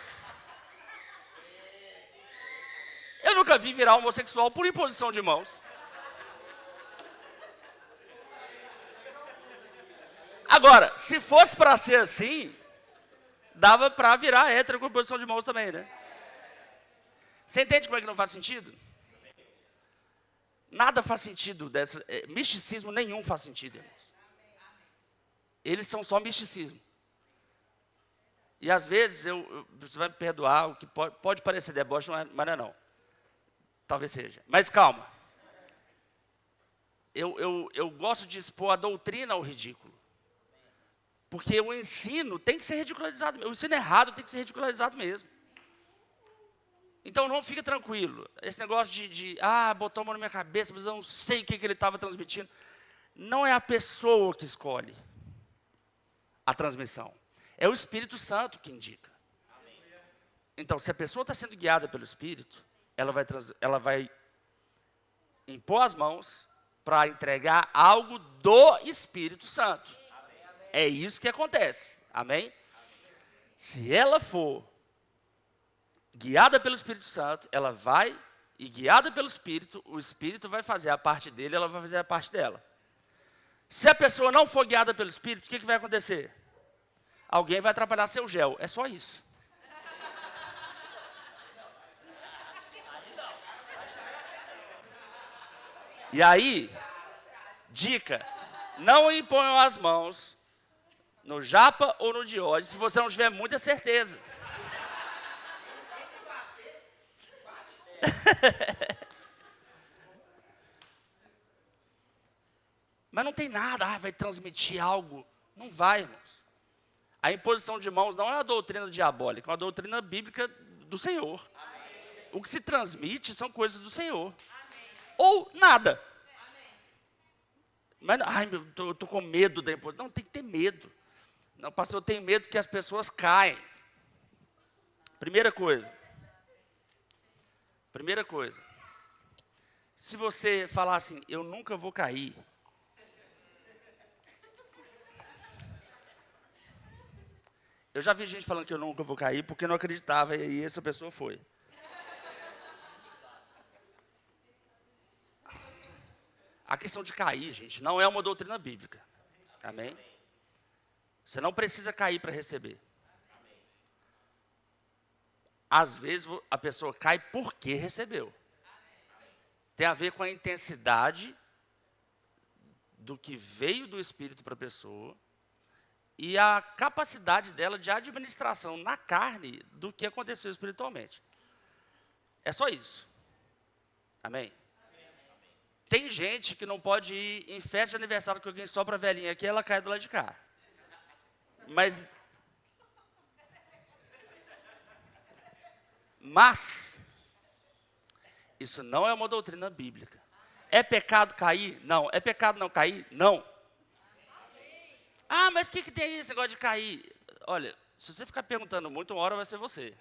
Eu nunca vi virar homossexual por imposição de mãos. Agora, se fosse para ser assim, dava para virar hétero com imposição de mãos também, né? Você entende como é que não faz sentido? Nada faz sentido, misticismo nenhum faz sentido, irmãos. Eles são só misticismo. E às vezes, você vai me perdoar, o que pode parecer deboche, mas não é não. Talvez seja. Mas calma. Eu gosto de expor a doutrina ao ridículo. Porque o ensino tem que ser ridicularizado. O ensino errado tem que ser ridicularizado mesmo. Então não fica tranquilo. Esse negócio botou a mão na minha cabeça, mas eu não sei o que ele estava transmitindo. Não é a pessoa que escolhe a transmissão. É o Espírito Santo que indica. Então, se a pessoa está sendo guiada pelo Espírito, ela vai impor as mãos para entregar algo do Espírito Santo. É isso que acontece. Amém? Se ela for guiada pelo Espírito Santo, ela vai, e guiada pelo Espírito, o Espírito vai fazer a parte dele, ela vai fazer a parte dela. Se a pessoa não for guiada pelo Espírito, o que vai acontecer? Alguém vai atrapalhar seu gel. É só isso. E aí, dica, não imponham as mãos no Japa ou no Diógenes, se você não tiver muita certeza. Mas não tem nada, vai transmitir algo. Não vai, irmãos. A imposição de mãos não é uma doutrina diabólica, é uma doutrina bíblica do Senhor. Amém. O que se transmite são coisas do Senhor. Amém. Ou nada. Amém. Mas, eu estou com medo da imposição. Não, tem que ter medo. Não, pastor, eu tenho medo que as pessoas caem. Primeira coisa. Se você falar assim, eu nunca vou cair. Eu já vi gente falando que eu nunca vou cair porque não acreditava e aí essa pessoa foi. A questão de cair, gente, não é uma doutrina bíblica. Amém? Você não precisa cair para receber. Às vezes a pessoa cai porque recebeu. Tem a ver com a intensidade do que veio do Espírito para a pessoa e a capacidade dela de administração na carne do que aconteceu espiritualmente. É só isso. Amém? Tem gente que não pode ir em festa de aniversário que alguém sopra a velhinha aqui e ela cai do lado de cá. Mas, isso não é uma doutrina bíblica. É pecado cair? Não. É pecado não cair? Não. Ah, mas o que tem aí esse negócio de cair? Olha, se você ficar perguntando muito, uma hora vai ser você.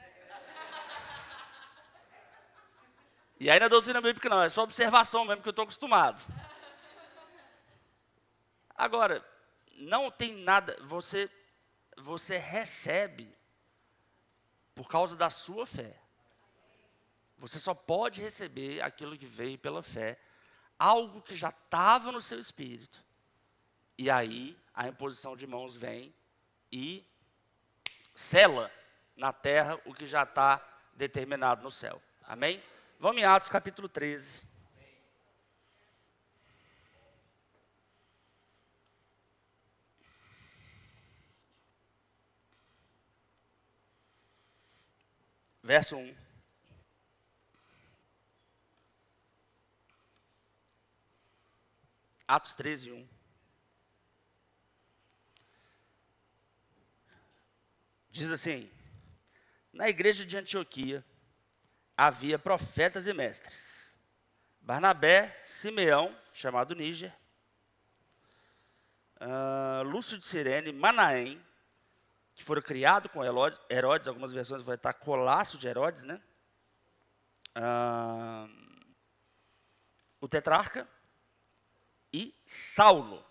E aí na doutrina bíblica não, é só observação mesmo, que eu estou acostumado. Agora, não tem nada, você recebe por causa da sua fé. Você só pode receber aquilo que veio pela fé, algo que já estava no seu espírito. E aí, a imposição de mãos vem e sela na terra o que já está determinado no céu. Amém? Vamos em Atos capítulo 13. Verso 1. Atos 13, 1. Diz assim: na igreja de Antioquia havia profetas e mestres. Barnabé, Simeão, chamado Níger, Lúcio de Cirene, Manaém, que foram criados com Herodes, algumas versões vai estar Colasso de Herodes, né? O tetrarca e Saulo.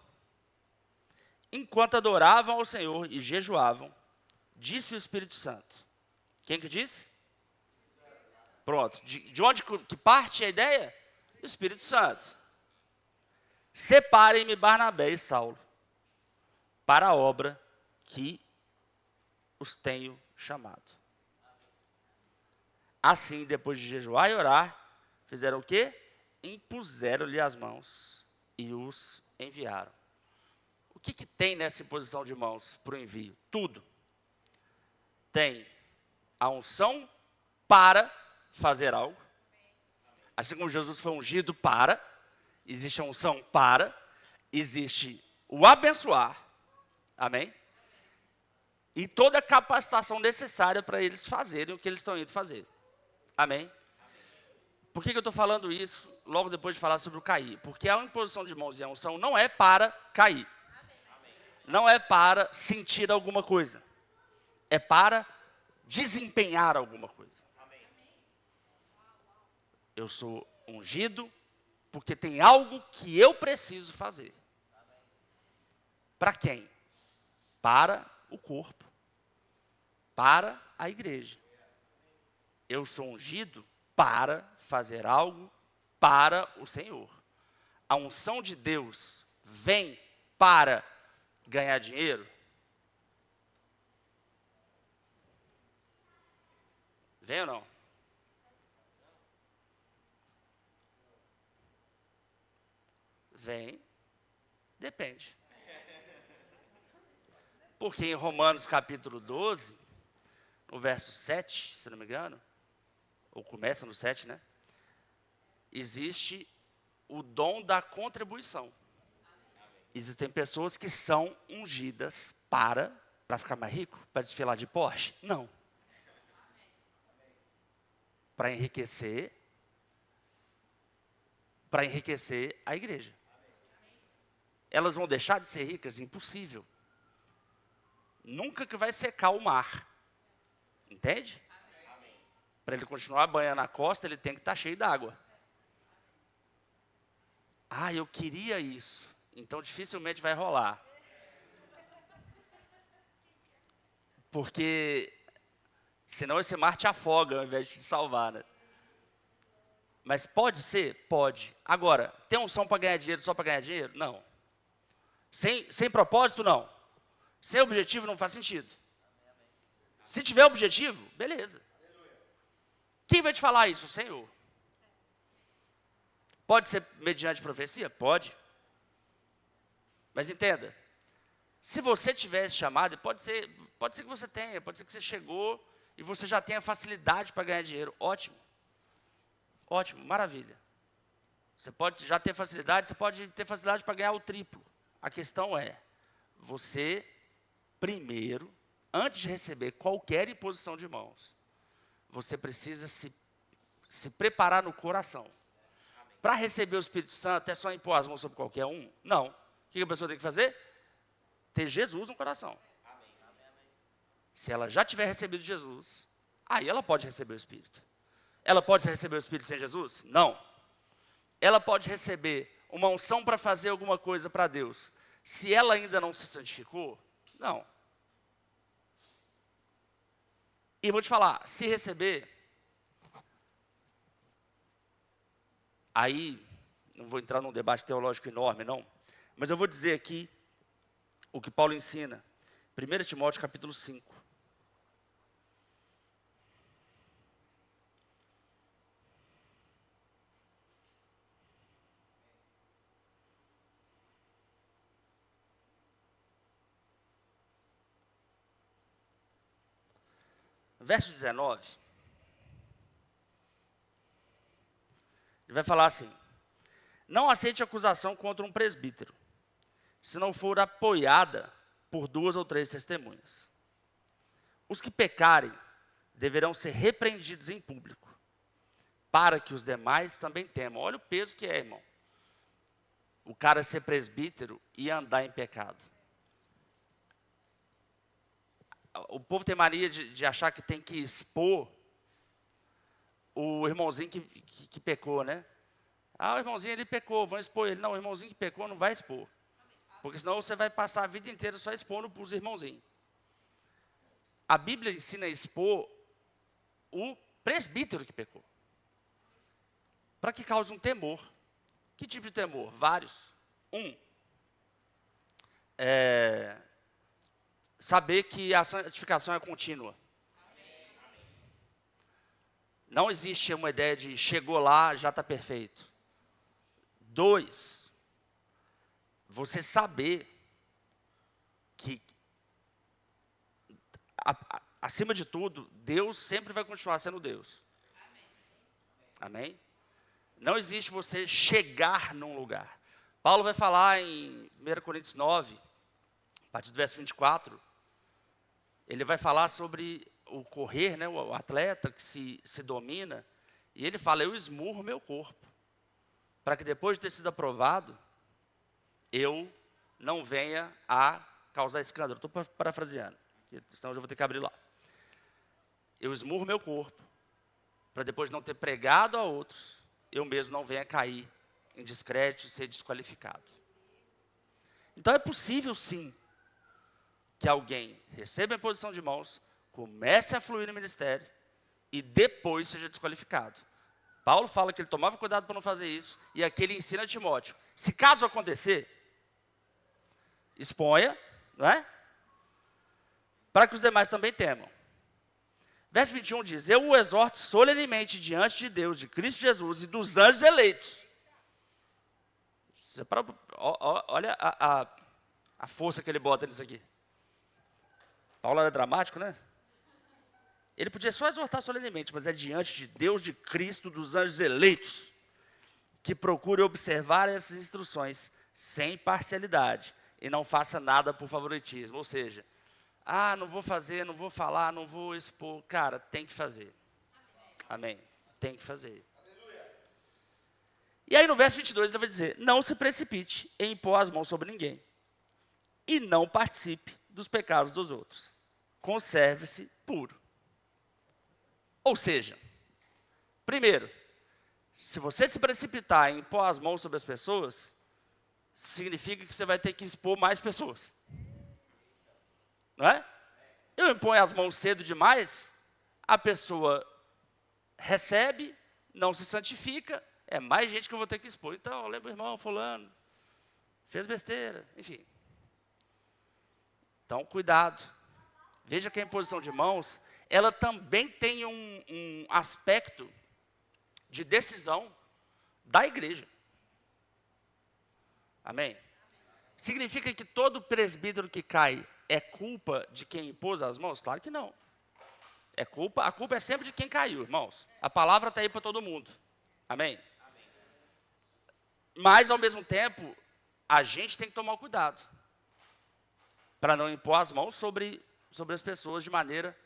Enquanto adoravam ao Senhor e jejuavam, disse o Espírito Santo. Quem que disse? Pronto. De onde que parte a ideia? O Espírito Santo. Separem-me Barnabé e Saulo para a obra que os tenho chamado. Assim, depois de jejuar e orar, fizeram o quê? Impuseram-lhe as mãos e os enviaram. O que tem nessa imposição de mãos para o envio? Tudo. Tem a unção para fazer algo. Assim como Jesus foi ungido para, existe a unção para, existe o abençoar. Amém? E toda a capacitação necessária para eles fazerem o que eles estão indo fazer. Amém? Por que eu estou falando isso logo depois de falar sobre o cair? Porque a imposição de mãos e a unção não é para cair. Não é para sentir alguma coisa. É para desempenhar alguma coisa. Eu sou ungido porque tem algo que eu preciso fazer. Para quem? Para o corpo. Para a igreja. Eu sou ungido para fazer algo para o Senhor. A unção de Deus vem para ganhar dinheiro? Vem ou não? Vem, depende. Porque em Romanos capítulo 12, no verso 7, se não me engano, ou começa no 7, né? Existe o dom da contribuição. Existem pessoas que são ungidas para ficar mais rico, para desfilar de Porsche? Não. Para enriquecer a igreja. Elas vão deixar de ser ricas? Impossível. Nunca que vai secar o mar. Entende? Para ele continuar banhando a costa, ele tem que estar cheio d'água. Ah, eu queria isso. Então dificilmente vai rolar. Porque senão esse mar te afoga ao invés de te salvar, né? Mas pode ser? Pode. Agora, tem unção para ganhar dinheiro só para ganhar dinheiro? Não. Sem propósito, não. Sem objetivo, não faz sentido. Se tiver objetivo, beleza. Quem vai te falar isso? O Senhor. Pode ser mediante profecia? Pode. Mas entenda, se você tivesse chamado, pode ser que você tenha, pode ser que você chegou e você já tenha facilidade para ganhar dinheiro. Ótimo. Ótimo, maravilha. Você pode já ter facilidade, você pode ter facilidade para ganhar o triplo. A questão é, você, primeiro, antes de receber qualquer imposição de mãos, você precisa se preparar no coração para receber o Espírito Santo é só impor as mãos sobre qualquer um? Não. O que a pessoa tem que fazer? Ter Jesus no coração. Se ela já tiver recebido Jesus, aí ela pode receber o Espírito. Ela pode receber o Espírito sem Jesus? Não. Ela pode receber uma unção para fazer alguma coisa para Deus. Se ela ainda não se santificou? Não. E vou te falar, se receber, aí, não vou entrar num debate teológico enorme, não, mas eu vou dizer aqui o que Paulo ensina. 1 Timóteo capítulo 5. Verso 19, ele vai falar assim: não aceite acusação contra um presbítero, se não for apoiada por 2 ou 3 testemunhas. Os que pecarem deverão ser repreendidos em público, para que os demais também temam. Olha o peso que é, irmão, o cara ser presbítero e andar em pecado. O povo tem mania de achar que tem que expor o irmãozinho que pecou, né? Ah, o irmãozinho ele pecou, vão expor ele. Não, o irmãozinho que pecou não vai expor. Porque senão você vai passar a vida inteira só expondo para os irmãozinhos. A Bíblia ensina a expor o presbítero que pecou. Para que cause um temor. Que tipo de temor? Vários. Saber que a santificação é contínua. Não existe uma ideia de chegou lá, já está perfeito. 2, você saber que, acima de tudo, Deus sempre vai continuar sendo Deus. Amém? Não existe você chegar num lugar. Paulo vai falar em 1 Coríntios 9, a partir do verso 24, ele vai falar sobre o correr, né, o atleta que se domina, e ele fala: eu esmurro meu corpo, para que depois de ter sido aprovado, eu não venha a causar escândalo. Estou parafraseando, senão eu já vou ter que abrir lá. Eu esmurro meu corpo, para depois de não ter pregado a outros, eu mesmo não venha cair em descrédito e ser desqualificado. Então é possível sim, que alguém receba a imposição de mãos, comece a fluir no ministério e depois seja desqualificado. Paulo fala que ele tomava cuidado para não fazer isso, e aqui ele ensina a Timóteo: se caso acontecer, exponha, não é? Para que os demais também temam. Verso 21 diz: eu o exorto solenemente diante de Deus, de Cristo Jesus e dos anjos eleitos. Olha a força que ele bota nisso aqui. Paulo era dramático, né? Ele podia só exortar solenemente, mas é diante de Deus, de Cristo, dos anjos eleitos, que procure observar essas instruções sem parcialidade e não faça nada por favoritismo. Ou seja, não vou fazer, não vou falar, não vou expor. Cara, tem que fazer. Amém. Tem que fazer. E aí no verso 22 ele vai dizer: não se precipite em impor as mãos sobre ninguém e não participe dos pecados dos outros. Conserve-se puro. Ou seja, primeiro, se você se precipitar em impor as mãos sobre as pessoas, significa que você vai ter que expor mais pessoas. Não é? Eu imponho as mãos cedo demais, a pessoa recebe, não se santifica, é mais gente que eu vou ter que expor. Então, eu lembro o irmão fulano, fez besteira, enfim. Então, cuidado. Veja que a imposição de mãos, ela também tem um aspecto de decisão da igreja. Amém? Significa que todo presbítero que cai é culpa de quem impôs as mãos? Claro que não. A culpa é sempre de quem caiu, irmãos. A palavra está aí para todo mundo. Amém? Mas, ao mesmo tempo, a gente tem que tomar cuidado para não impor as mãos sobre as pessoas de maneira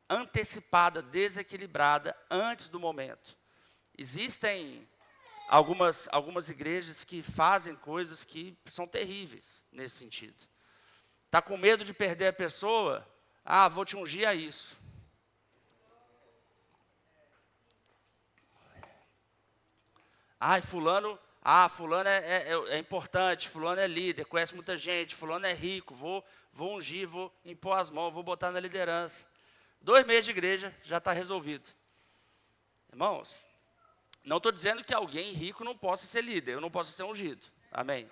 antecipada, desequilibrada, antes do momento. Existem algumas igrejas que fazem coisas que são terríveis nesse sentido. Está com medo de perder a pessoa? Ah, vou te ungir a isso. Ai, fulano é importante, fulano é líder, conhece muita gente, fulano é rico, vou ungir, vou impor as mãos, vou botar na liderança. 2 meses de igreja, já está resolvido. Irmãos, não estou dizendo que alguém rico não possa ser líder, eu não posso ser ungido. Amém?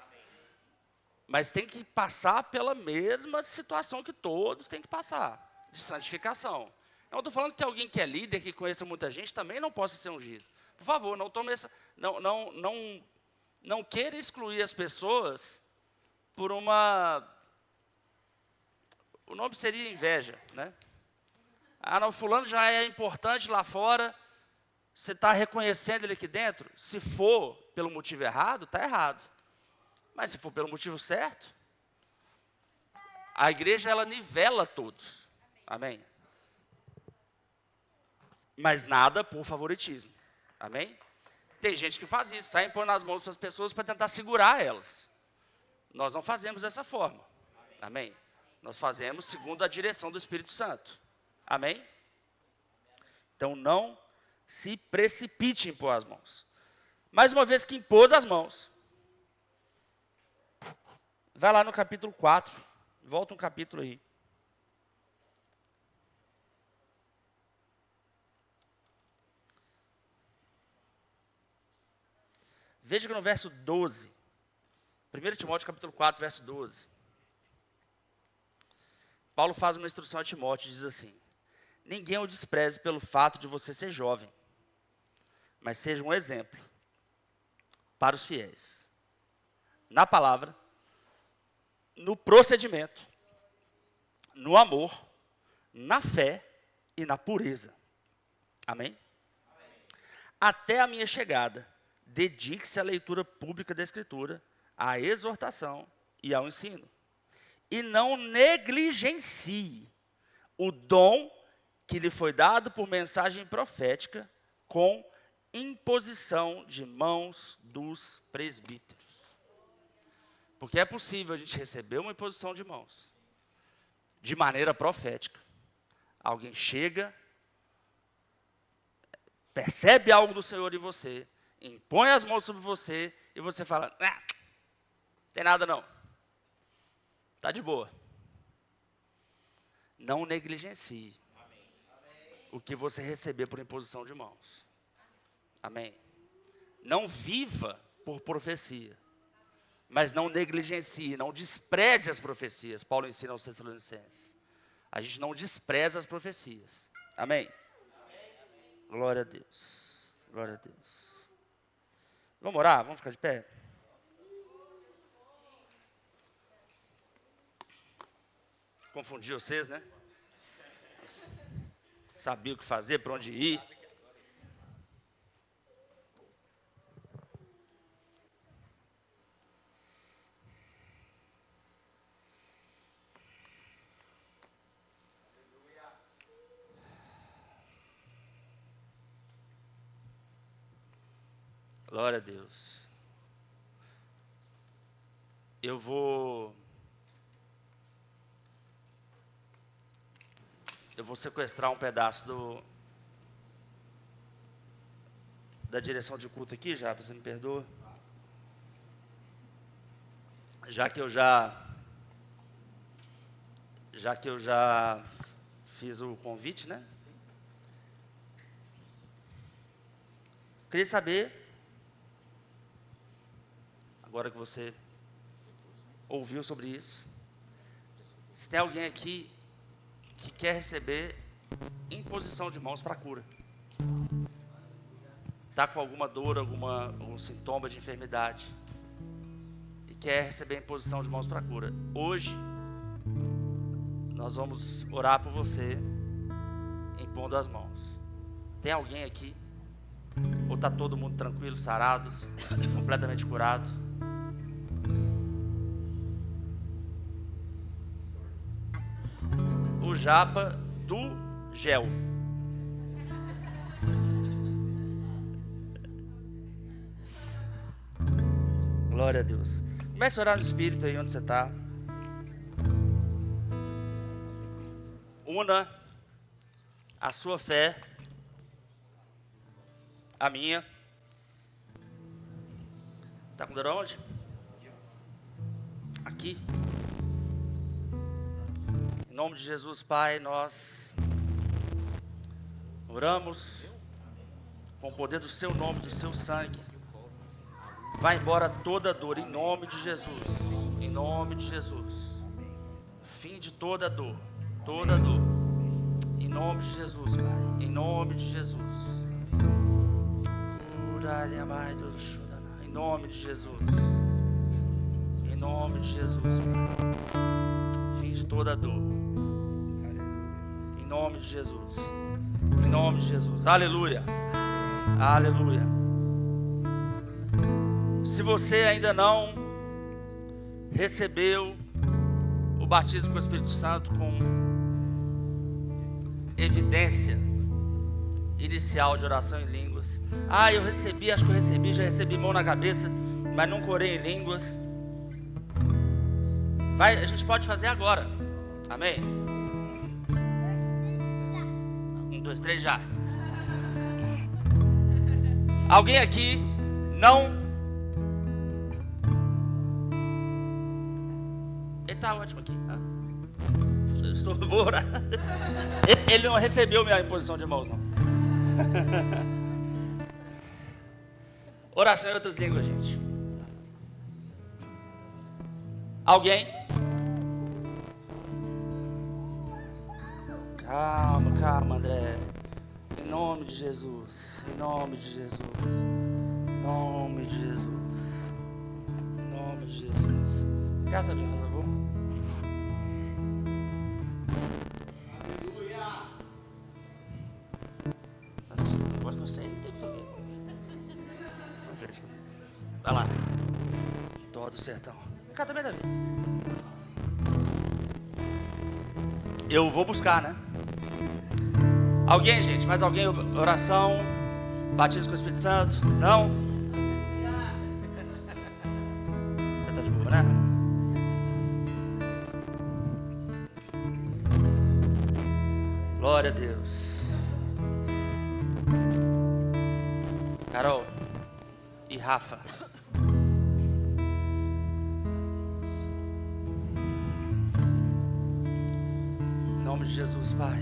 Mas tem que passar pela mesma situação que todos têm que passar, de santificação. Não estou falando que alguém que é líder, que conheça muita gente, também não possa ser ungido. Por favor, não tome essa, não queira excluir as pessoas por uma... O nome seria inveja, né? Ah, não, fulano já é importante lá fora, você está reconhecendo ele aqui dentro? Se for pelo motivo errado, está errado. Mas se for pelo motivo certo, a igreja, ela nivela todos. Amém? Mas nada por favoritismo. Amém? Tem gente que faz isso, sai impondo as mãos para as pessoas para tentar segurar elas. Nós não fazemos dessa forma. Amém? Nós fazemos segundo a direção do Espírito Santo. Amém? Então não se precipite em impor as mãos. Mais uma vez que impôs as mãos, vai lá no capítulo 4, volta um capítulo aí. Veja que no verso 12, 1 Timóteo capítulo 4, verso 12, Paulo faz uma instrução a Timóteo e diz assim: ninguém o despreze pelo fato de você ser jovem, mas seja um exemplo para os fiéis, na palavra, no procedimento, no amor, na fé e na pureza. Amém? Até a minha chegada, dedique-se à leitura pública da Escritura, à exortação e ao ensino. E não negligencie o dom que lhe foi dado por mensagem profética, com imposição de mãos dos presbíteros. Porque é possível a gente receber uma imposição de mãos, de maneira profética. Alguém chega, percebe algo do Senhor em você, impõe as mãos sobre você, e você fala: não tem nada não, está de boa. Não negligencie o que você receber por imposição de mãos. Amém? Não viva por profecia, mas não negligencie, não despreze as profecias. Paulo ensina aos Tessalonicenses. A gente não despreza as profecias. Amém? Glória a Deus. Glória a Deus. Vamos orar? Vamos ficar de pé? Confundi vocês, né? Sabia o que fazer, para onde ir. Glória a Deus. Eu vou sequestrar um pedaço da direção de culto aqui, já, você me perdoa. Já que eu já fiz o convite, né? Queria saber, agora que você ouviu sobre isso, se tem alguém aqui que quer receber imposição de mãos para cura. Está com alguma dor, algum sintoma de enfermidade e quer receber imposição de mãos para cura. Hoje, nós vamos orar por você, impondo as mãos. Tem alguém aqui? Ou está todo mundo tranquilo, sarado, completamente curado? O japa do gel. Glória a Deus. Comece a orar no Espírito aí onde você está. Una a sua fé, a minha. Está com dor onde? Aqui. Em nome de Jesus, Pai, nós oramos com o poder do seu nome, do seu sangue. Vai embora toda dor, em nome de Jesus. Em nome de Jesus. Fim de toda dor. Toda dor. Em nome de Jesus, Pai. Em nome de Jesus. Em nome de Jesus. Em nome de Jesus, Pai. Fim de toda dor. Em nome de Jesus. Em nome de Jesus. Aleluia. Aleluia. Se você ainda não recebeu o batismo com o Espírito Santo com evidência inicial de oração em línguas. Eu recebi, acho que eu recebi, já recebi mão na cabeça, mas nunca orei em línguas. A gente pode fazer agora. Amém? 1, 2, 3, já. Alguém aqui não... Ele está ótimo aqui. Vou orar. Ele não recebeu minha imposição de mãos, não. Oração em outras línguas, gente. Alguém? Calma, André. Em nome de Jesus. Em nome de Jesus. Em nome de Jesus. Em nome de Jesus. Graças a Deus, por favor. Agora que eu sei, não tem o que fazer. Vai lá. Dó do sertão. Cá também, Davi. Eu vou buscar, né? Alguém, gente? Mais alguém? Oração? Batismo com o Espírito Santo? Não? Você tá de boa, né? Glória a Deus. Carol e Rafa. Em nome de Jesus, Pai.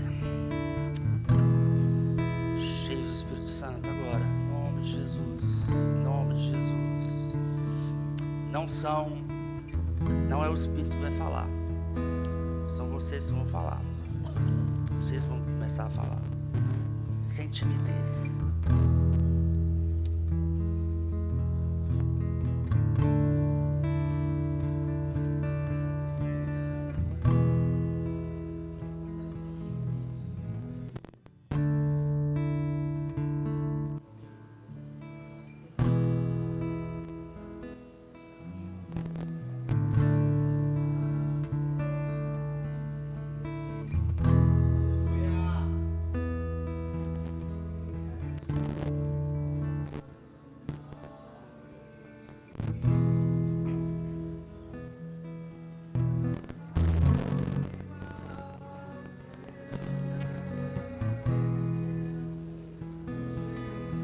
Cheios do Espírito Santo agora. Em nome de Jesus. Em nome de Jesus. Não é o Espírito que vai falar. São vocês que vão falar. Vocês vão começar a falar. Sem timidez.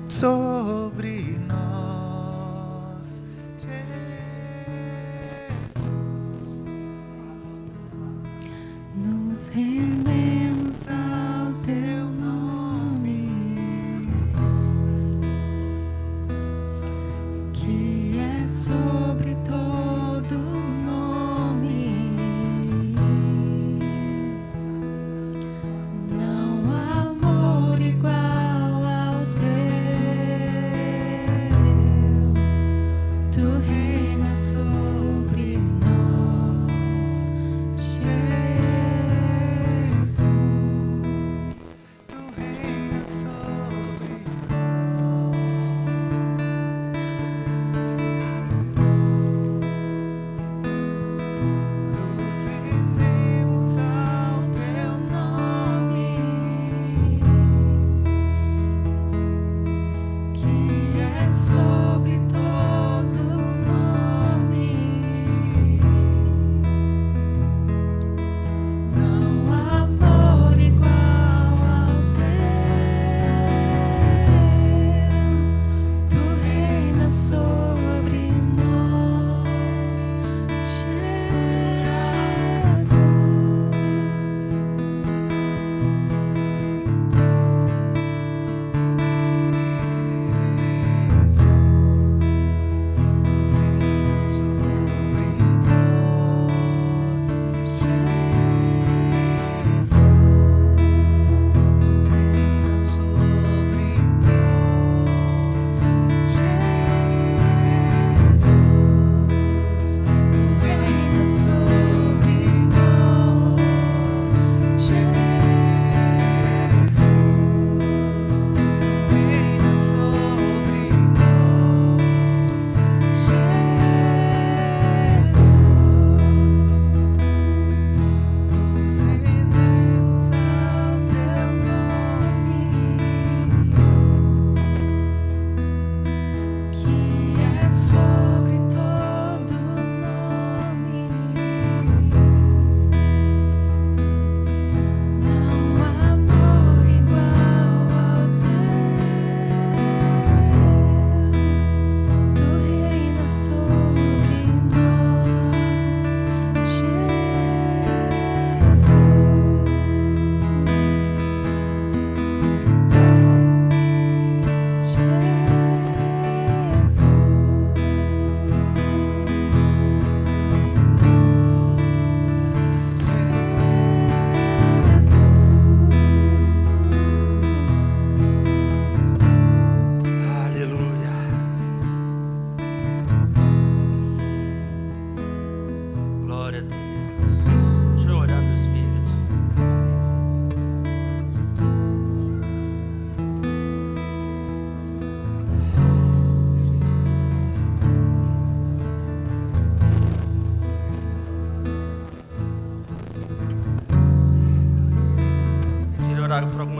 Sobre nós, Jesus, nos rendemos ao teu nome, que é sobre todo nome. Não há amor igual ao seu. Tu reinas sobre nós, Jesus. Tu reinas sobre nós. Nos rendemos ao teu nome, que é sobre todo nome.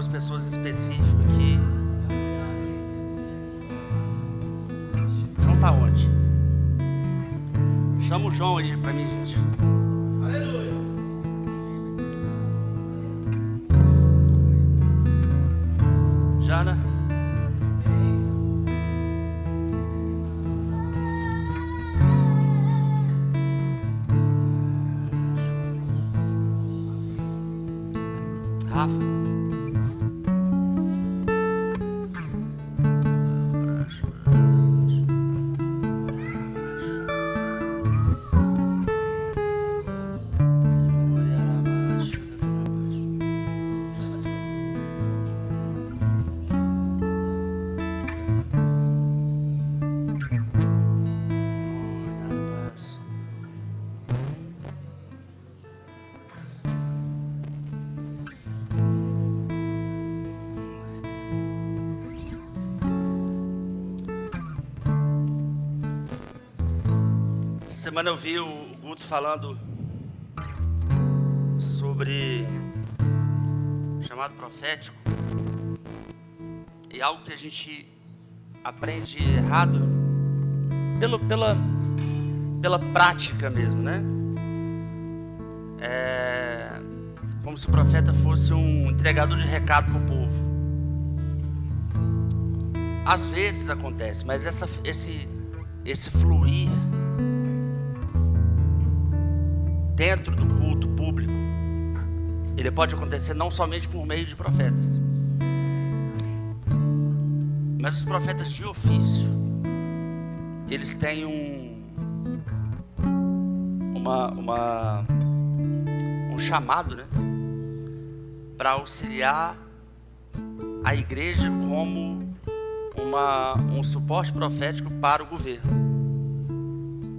duas pessoas específicas aqui. João tá onde? Chama o João aí pra mim, gente. Aleluia. Jana. Rafa. Semana eu vi o Guto falando sobre chamado profético, e algo que a gente aprende errado pela prática mesmo, né? Como se o profeta fosse um entregador de recado para o povo. Às vezes acontece, mas esse fluir dentro do culto público, ele pode acontecer não somente por meio de profetas, mas os profetas de ofício, eles têm um chamado, né, para auxiliar a igreja como um suporte profético para o governo.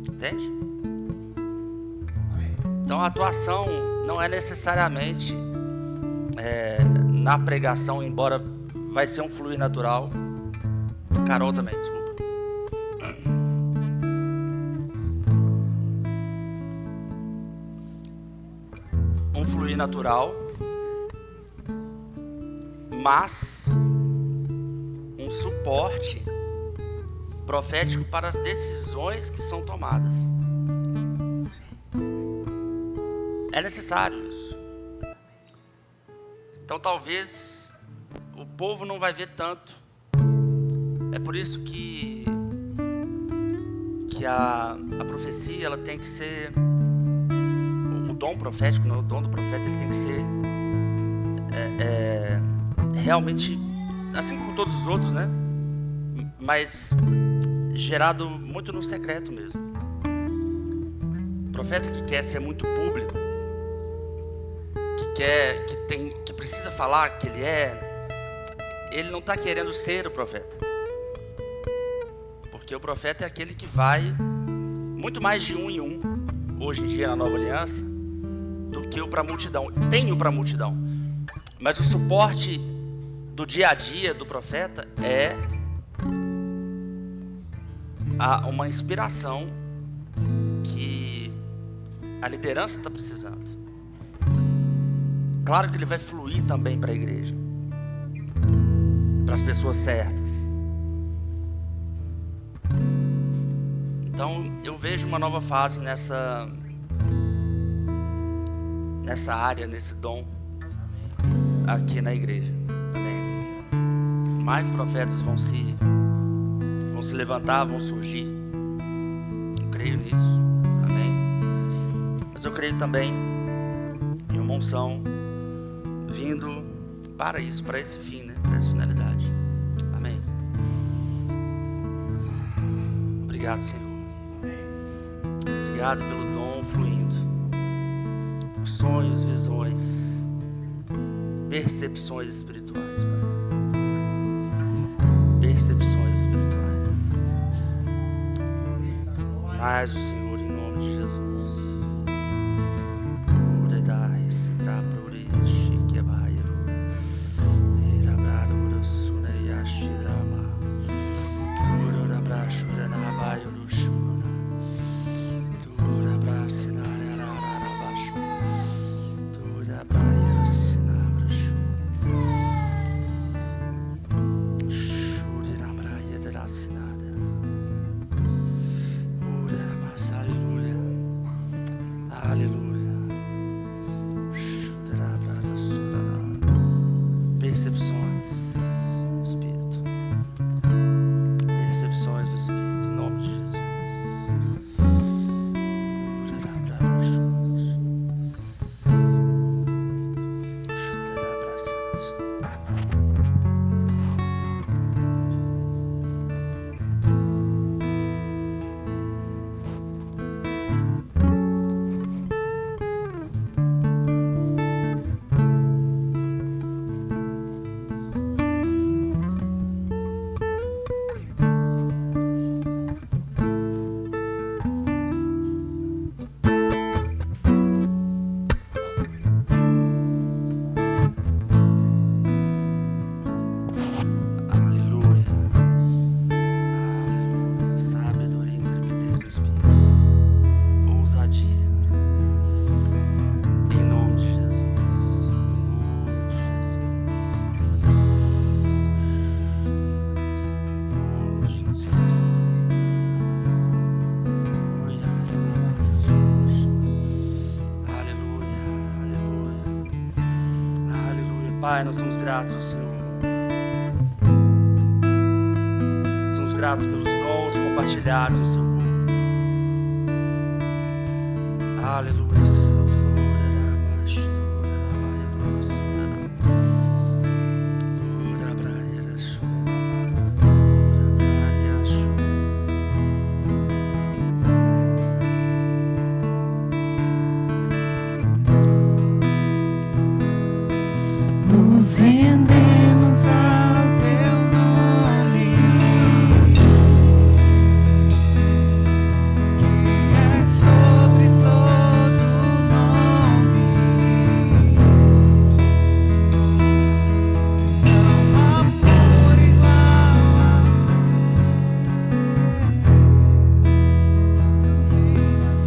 Entende? Então a atuação não é necessariamente na pregação, embora vai ser um fluir natural. Carol também, desculpa. Um fluir natural, mas um suporte profético para as decisões que são tomadas. É necessário isso. Então talvez o povo não vai ver tanto. É por isso que a profecia, ela tem que ser, o dom profético, o dom do profeta, ele tem que ser realmente, assim como todos os outros, né? Mas gerado muito no secreto mesmo. O profeta que quer ser muito público, que precisa falar que ele não está querendo ser o profeta, porque o profeta é aquele que vai muito mais de um em um, hoje em dia na Nova Aliança, do que o para a multidão. Tem o para a multidão, mas o suporte do dia a dia do profeta é uma inspiração que a liderança está precisando. Claro que ele vai fluir também para a igreja, para as pessoas certas. Então eu vejo uma nova fase nessa área, nesse dom aqui na igreja. Amém. Mais profetas vão se levantar, vão surgir. Eu creio nisso. Amém. Mas eu creio também em uma unção vindo para isso, para esse fim, né? Para essa finalidade. Amém. Obrigado, Senhor. Obrigado pelo dom fluindo. Sonhos, visões, percepções espirituais, Pai. Percepções espirituais. Mais o Senhor, em nome de Jesus. Pai, nós somos gratos ao Senhor. Somos gratos pelos dons compartilhados no seu povo. Aleluia. Nos rendemos ao teu nome, que é sobre todo nome. Não há amor igual ao Senhor. Tu reinas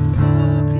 sobre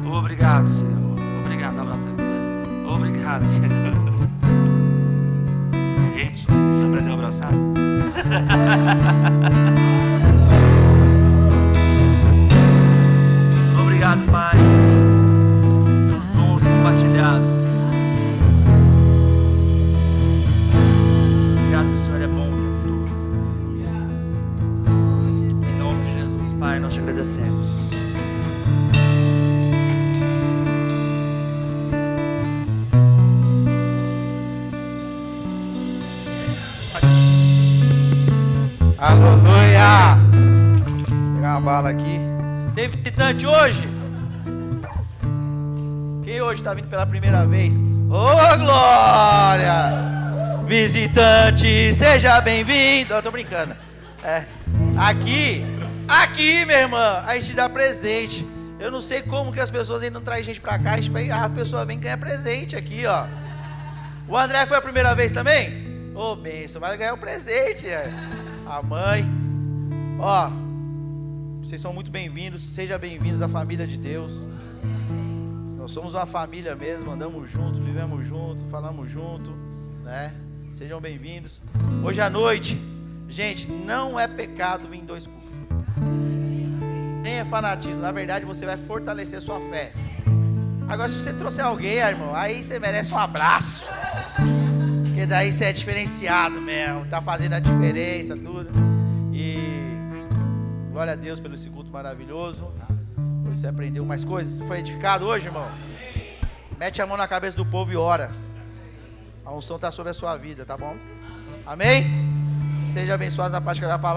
Obrigado, Senhor. Obrigado. Dá um abraço aí. Obrigado, Senhor. Gente, você aprendeu a abraçar? Obrigado, Pai, pelos dons compartilhados. Obrigado que o Senhor é bom o tempo todo. Em nome de Jesus, Pai, nós te agradecemos. Aleluia! Vou pegar uma bala aqui. Tem visitante hoje? Quem hoje está vindo pela primeira vez? Ô, glória! Visitante, seja bem-vindo. Eu tô brincando. Aqui, minha irmã, a gente dá presente. Eu não sei como que as pessoas ainda não trazem gente pra cá. A pessoa vem ganhar presente aqui, ó. O André foi a primeira vez também? Ô, bênção, vai ganhar um presente. A mãe, ó, vocês são muito bem-vindos, sejam bem-vindos à família de Deus. Nós somos uma família mesmo, andamos juntos, vivemos juntos, falamos juntos, né? Sejam bem-vindos. Hoje à noite, gente, não é pecado vir em dois cultos, nem é fanatismo, na verdade você vai fortalecer sua fé. Agora se você trouxer alguém, irmão, aí você merece um abraço. Porque daí você é diferenciado mesmo, tá fazendo a diferença, tudo. E glória a Deus pelo esse culto maravilhoso. Hoje você aprendeu mais coisas. Você foi edificado hoje, irmão? Mete a mão na cabeça do povo e ora. A unção está sobre a sua vida, tá bom? Amém? Seja abençoado na prática da palavra.